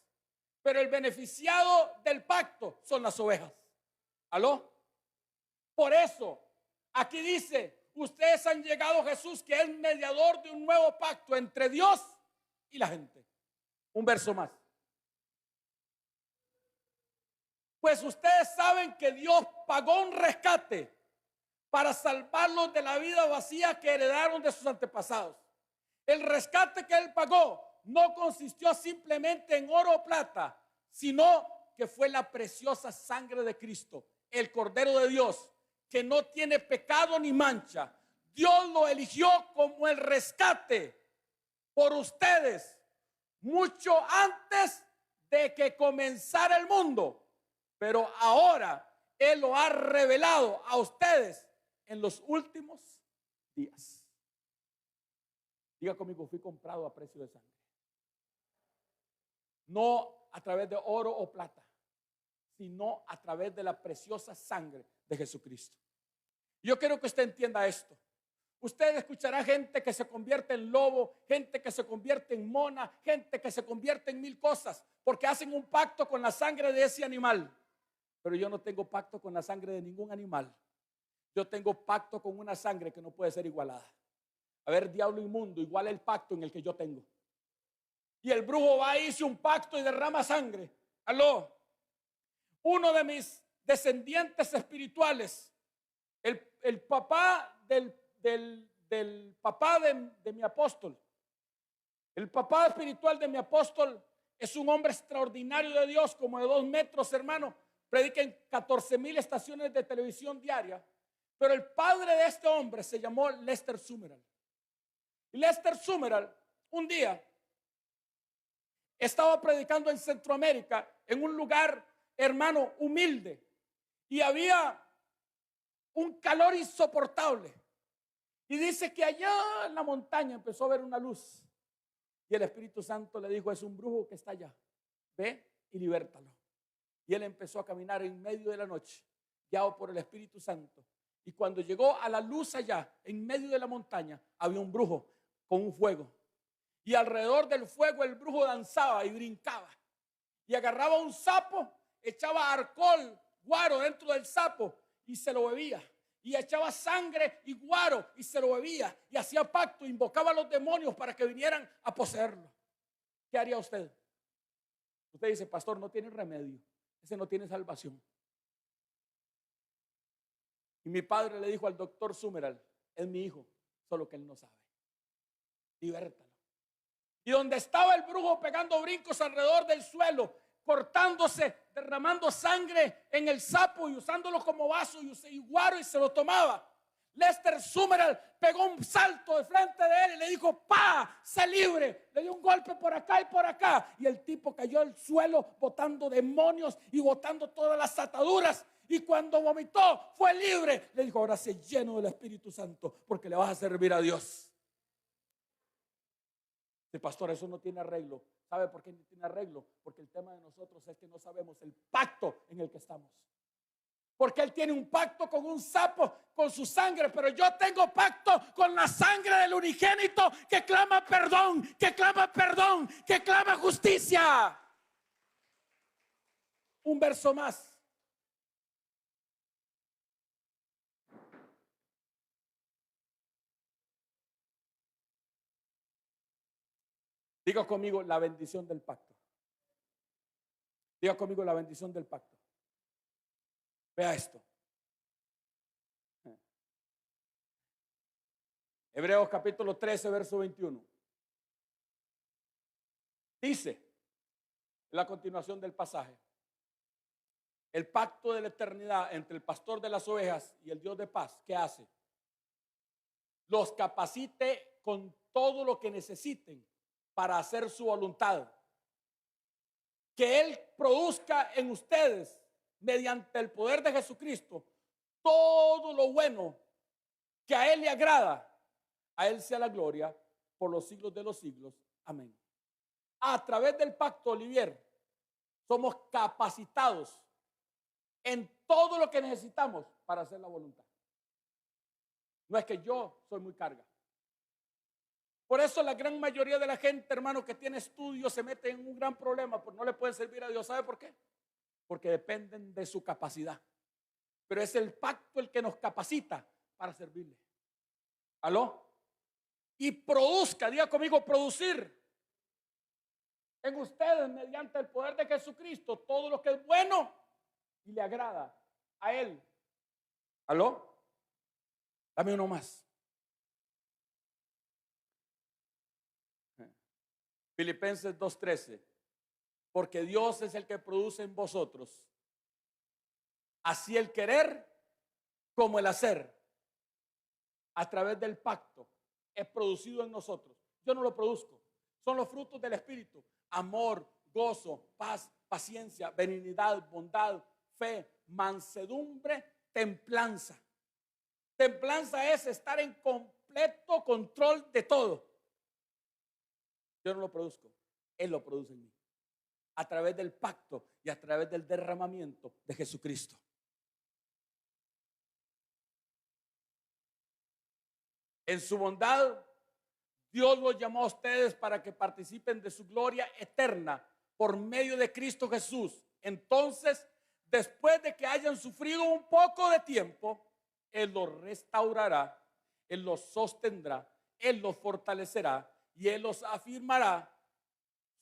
Pero el beneficiado del pacto son las ovejas. ¿Aló? Por eso, aquí dice: ustedes han llegado a Jesús, que es mediador de un nuevo pacto entre Dios y la gente. Un verso más. Pues ustedes saben que Dios pagó un rescate para salvarlos de la vida vacía que heredaron de sus antepasados. El rescate que Él pagó no consistió simplemente en oro o plata, sino que fue la preciosa sangre de Cristo, el Cordero de Dios, que no tiene pecado ni mancha. Dios lo eligió como el rescate por ustedes mucho antes de que comenzara el mundo. Pero ahora Él lo ha revelado a ustedes en los últimos días. Diga conmigo, fui comprado a precio de sangre. No a través de oro o plata, sino a través de la preciosa sangre de Jesucristo. Yo quiero que usted entienda esto. Usted escuchará gente que se convierte en lobo, gente que se convierte en mona, gente que se convierte en mil cosas, porque hacen un pacto con la sangre de ese animal. Pero yo no tengo pacto con la sangre de ningún animal. Yo tengo pacto con una sangre que no puede ser igualada. A ver, diablo inmundo, igual el pacto en el que yo tengo. Y el brujo va y hizo un pacto y derrama sangre. Aló. Uno de mis descendientes espirituales, el papá del papá de mi apóstol, el papá espiritual de mi apóstol, es un hombre extraordinario de Dios, como de 2 metros, hermano. Predica en 14,000 estaciones de televisión diaria. Pero el padre de este hombre se llamó Lester Sumrall. Y Lester Sumrall un día estaba predicando en Centroamérica, en un lugar, hermano, humilde. Y había un calor insoportable. Y dice que allá en la montaña empezó a ver una luz. Y el Espíritu Santo le dijo, es un brujo que está allá. Ve y libértalo. Y él empezó a caminar en medio de la noche, guiado por el Espíritu Santo. Y cuando llegó a la luz allá, en medio de la montaña, había un brujo con un fuego. Y alrededor del fuego el brujo danzaba y brincaba. Y agarraba un sapo, echaba alcohol, guaro dentro del sapo y se lo bebía. Y echaba sangre y guaro y se lo bebía. Y hacía pacto, invocaba a los demonios para que vinieran a poseerlo. ¿Qué haría usted? Usted dice, pastor, no tiene remedio. Ese no tiene salvación. Y mi padre le dijo al doctor Sumeral, es mi hijo, solo que él no sabe. Libértalo. Y donde estaba el brujo pegando brincos alrededor del suelo, cortándose, derramando sangre en el sapo y usándolo como vaso y guaro, y se lo tomaba. Lester Summerall pegó un salto de frente de él y le dijo, ¡pa! ¡Sé libre! Le dio un golpe por acá y por acá. Y el tipo cayó al suelo botando demonios y botando todas las ataduras. Y cuando vomitó, fue libre. Le dijo, ahora sé lleno del Espíritu Santo porque le vas a servir a Dios. El pastor, eso no tiene arreglo. ¿Sabe por qué no tiene arreglo? Porque el tema de nosotros es que no sabemos el pacto en el que estamos. Porque él tiene un pacto con un sapo, con su sangre, pero yo tengo pacto con la sangre del unigénito que clama perdón, que clama perdón, que clama justicia. Un verso más. Diga conmigo la bendición del pacto. Diga conmigo la bendición del pacto. Vea esto. Hebreos capítulo 13, verso 21. Dice, la continuación del pasaje, el pacto de la eternidad entre el pastor de las ovejas y el Dios de paz, ¿qué hace? Los capacite con todo lo que necesiten para hacer su voluntad. Que Él produzca en ustedes, mediante el poder de Jesucristo, todo lo bueno que a Él le agrada. A Él sea la gloria por los siglos de los siglos. Amén. A través del pacto, Olivier, somos capacitados en todo lo que necesitamos para hacer la voluntad. No es que yo soy muy carga. Por eso la gran mayoría de la gente, hermano, que tiene estudios se mete en un gran problema, porque no le pueden servir a Dios. ¿Sabe por qué? Porque dependen de su capacidad. Pero es el pacto el que nos capacita para servirle. ¿Aló? Y produzca, diga conmigo, producir en ustedes, mediante el poder de Jesucristo, todo lo que es bueno y le agrada a Él. ¿Aló? Dame uno más. Filipenses 2:13. Porque Dios es el que produce en vosotros así el querer como el hacer. A través del pacto es producido en nosotros. Yo no lo produzco. Son los frutos del Espíritu. Amor, gozo, paz, paciencia, benignidad, bondad, fe, mansedumbre, templanza. Templanza es estar en completo control de todo. Yo no lo produzco. Él lo produce en mí. A través del pacto y a través del derramamiento de Jesucristo. En su bondad, Dios los llamó a ustedes para que participen de su gloria eterna por medio de Cristo Jesús. Entonces, después de que hayan sufrido un poco de tiempo, Él los restaurará, Él los sostendrá, Él los fortalecerá y Él los afirmará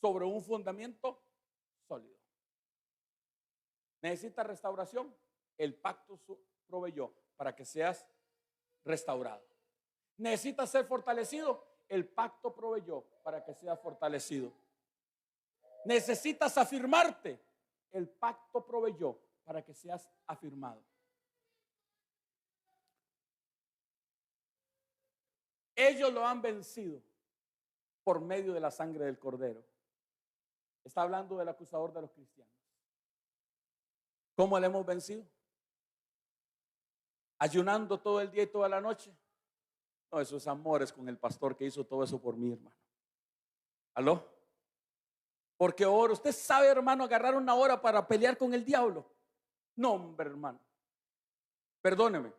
sobre un fundamento sólido. ¿Necesitas restauración? El pacto proveyó para que seas restaurado. ¿Necesitas ser fortalecido? El pacto proveyó para que seas fortalecido. ¿Necesitas afirmarte? El pacto proveyó para que seas afirmado. Ellos lo han vencido por medio de la sangre del Cordero. Está hablando del acusador de los cristianos. ¿Cómo le hemos vencido? ayunando todo el día y toda la noche. No, esos amores con el pastor que hizo todo eso por mí, hermano. ¿Aló? Porque ahora usted sabe, hermano, agarrar una hora para pelear con el diablo. No, hombre, hermano. Perdóneme.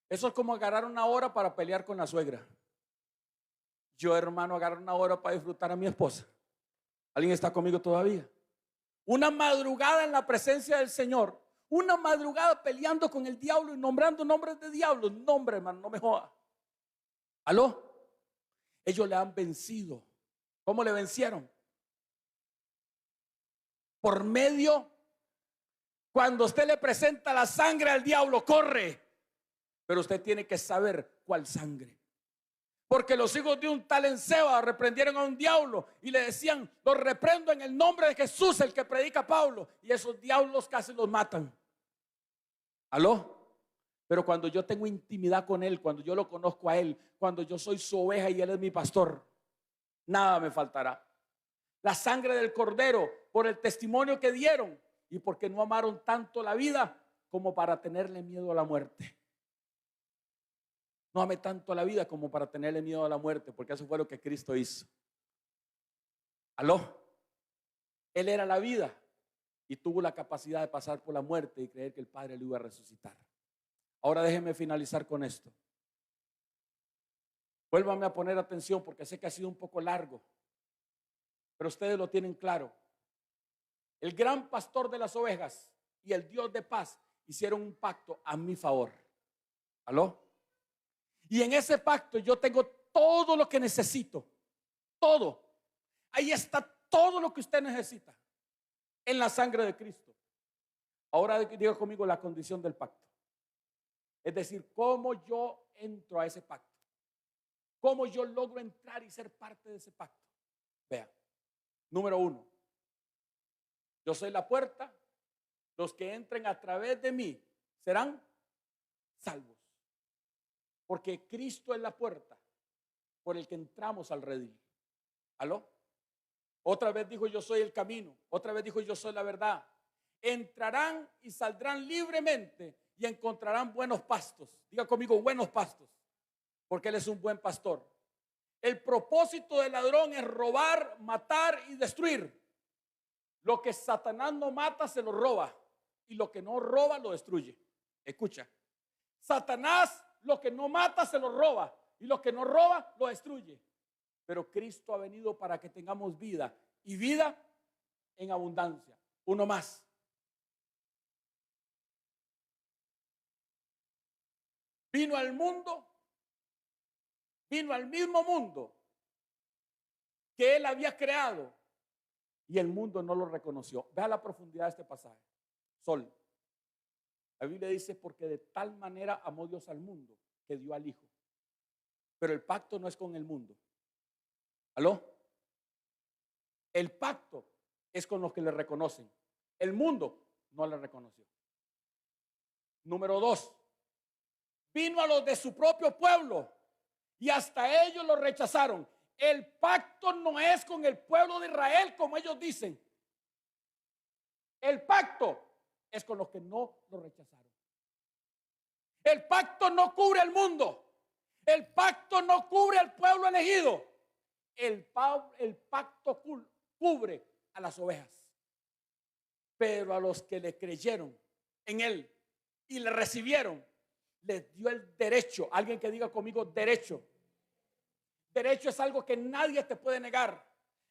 Eso es como agarrar una hora para pelear con la suegra. Yo, hermano, agarro una hora para disfrutar a mi esposa. ¿Alguien está conmigo todavía? Una madrugada en la presencia del Señor. Una madrugada peleando con el diablo y nombrando nombres de diablos. Nombre, hermano, no me joda. ¿Aló? Ellos le han vencido. ¿Cómo le vencieron? Por medio, cuando usted le presenta la sangre al diablo, corre. Pero usted tiene que saber cuál sangre. Porque los hijos de un tal Enceba reprendieron a un diablo y le decían: lo reprendo en el nombre de Jesús, el que predica Pablo. Y esos diablos casi los matan. ¿Aló? Pero cuando yo tengo intimidad con él, cuando yo lo conozco a él, cuando yo soy su oveja y él es mi pastor, nada me faltará. La sangre del cordero, por el testimonio que dieron y porque no amaron tanto la vida como para tenerle miedo a la muerte. No amé tanto la vida como para tenerle miedo a la muerte, porque eso fue lo que Cristo hizo. ¿Aló? Él era la vida y tuvo la capacidad de pasar por la muerte y creer que el Padre lo iba a resucitar. Ahora déjenme finalizar con esto. Vuélvame a poner atención porque sé que ha sido un poco largo, pero ustedes lo tienen claro. El gran pastor de las ovejas y el Dios de paz hicieron un pacto a mi favor. ¿Aló? Y en ese pacto yo tengo todo lo que necesito. Todo. Ahí está todo lo que usted necesita. En la sangre de Cristo. Ahora diga conmigo la condición del pacto. Es decir, cómo yo entro a ese pacto. Cómo yo logro entrar y ser parte de ese pacto. Vea. Número 1. Yo soy la puerta. Los que entren a través de mí serán salvos. Porque Cristo es la puerta por el que entramos al redil. ¿Aló? Otra vez dijo: yo soy el camino. Otra vez dijo: yo soy la verdad. Entrarán y saldrán libremente y encontrarán buenos pastos. Diga conmigo: buenos pastos. Porque Él es un buen pastor. El propósito del ladrón es robar, matar y destruir. Lo que Satanás no mata se lo roba, y lo que no roba lo destruye. Escucha. Satanás lo que no mata se lo roba, y lo que no roba lo destruye. Pero Cristo ha venido para que tengamos vida, y vida en abundancia. Uno más. Vino al mundo, vino al mismo mundo que Él había creado, y el mundo no lo reconoció. Vea la profundidad de este pasaje. Sol. La Biblia dice: porque de tal manera amó Dios al mundo que dio al Hijo. Pero el pacto no es con el mundo. ¿Aló? El pacto es con los que le reconocen. El mundo no le reconoció. Número 2. Vino a los de su propio pueblo y hasta ellos lo rechazaron. El pacto no es con el pueblo de Israel como ellos dicen. El pacto es con los que no lo rechazaron. El pacto no cubre al mundo. El pacto no cubre al pueblo elegido. El pacto cubre a las ovejas. Pero a los que le creyeron en Él y le recibieron, les dio el derecho. Alguien que diga conmigo: derecho. Derecho es algo que nadie te puede negar.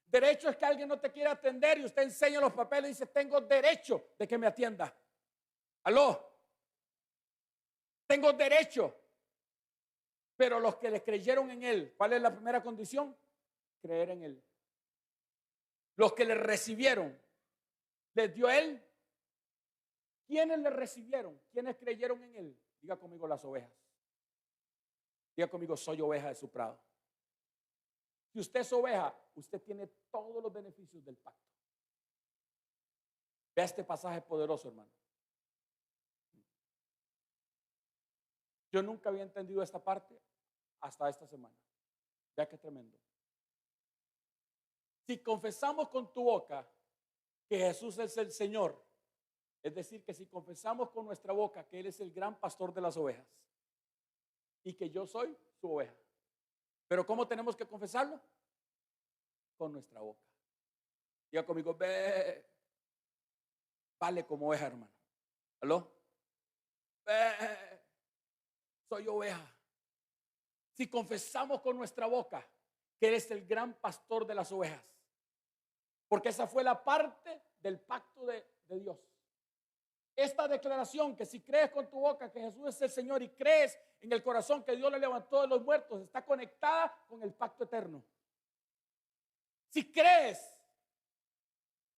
Derecho es que alguien no te quiere atender y usted enseña los papeles y dice: tengo derecho de que me atienda. ¿Aló? Tengo derecho. Pero los que le creyeron en Él, ¿cuál es la primera condición? Creer en Él. Los que le recibieron, les dio Él. ¿Quiénes le recibieron? ¿Quiénes creyeron en Él? Diga conmigo: las ovejas. Diga conmigo: soy oveja de su prado. Si usted es oveja, usted tiene todos los beneficios del pacto. Vea este pasaje poderoso, hermano. Yo nunca había entendido esta parte hasta esta semana. Vea qué tremendo. Si confesamos con tu boca que Jesús es el Señor Es decir, que si confesamos con nuestra boca que Él es el gran pastor de las ovejas y que yo soy su oveja. Pero ¿cómo tenemos que confesarlo? Con nuestra boca. Diga conmigo, ve, vale como oveja, hermano. ¿Aló? Ve, soy oveja. Si confesamos con nuestra boca que eres el gran pastor de las ovejas, porque esa fue la parte del pacto de Dios. Esta declaración que si crees con tu boca que Jesús es el Señor y crees en el corazón que Dios le levantó de los muertos, está conectada con el pacto eterno. Si crees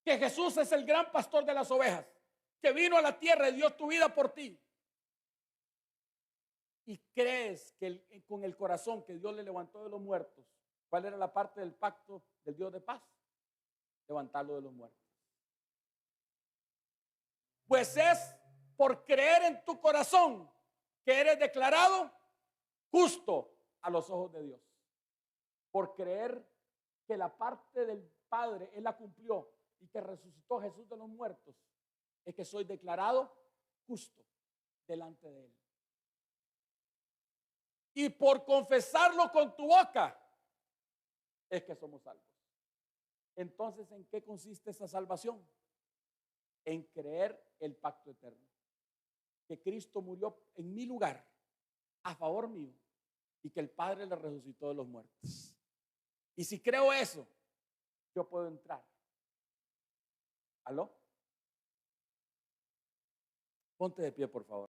que Jesús es el gran pastor de las ovejas, que vino a la tierra y dio tu vida por ti, y crees que con el corazón que Dios le levantó de los muertos, ¿cuál era la parte del pacto del Dios de paz? Levantarlo de los muertos. Pues es por creer en tu corazón que eres declarado justo a los ojos de Dios. Por creer que la parte del Padre Él la cumplió y que resucitó Jesús de los muertos, es que soy declarado justo delante de Él. Y por confesarlo con tu boca, es que somos salvos. Entonces, ¿en qué consiste esa salvación? En creer el pacto eterno. Que Cristo murió en mi lugar, a favor mío, y que el Padre le resucitó de los muertos. Y si creo eso, yo puedo entrar. ¿Aló? Ponte de pie, por favor.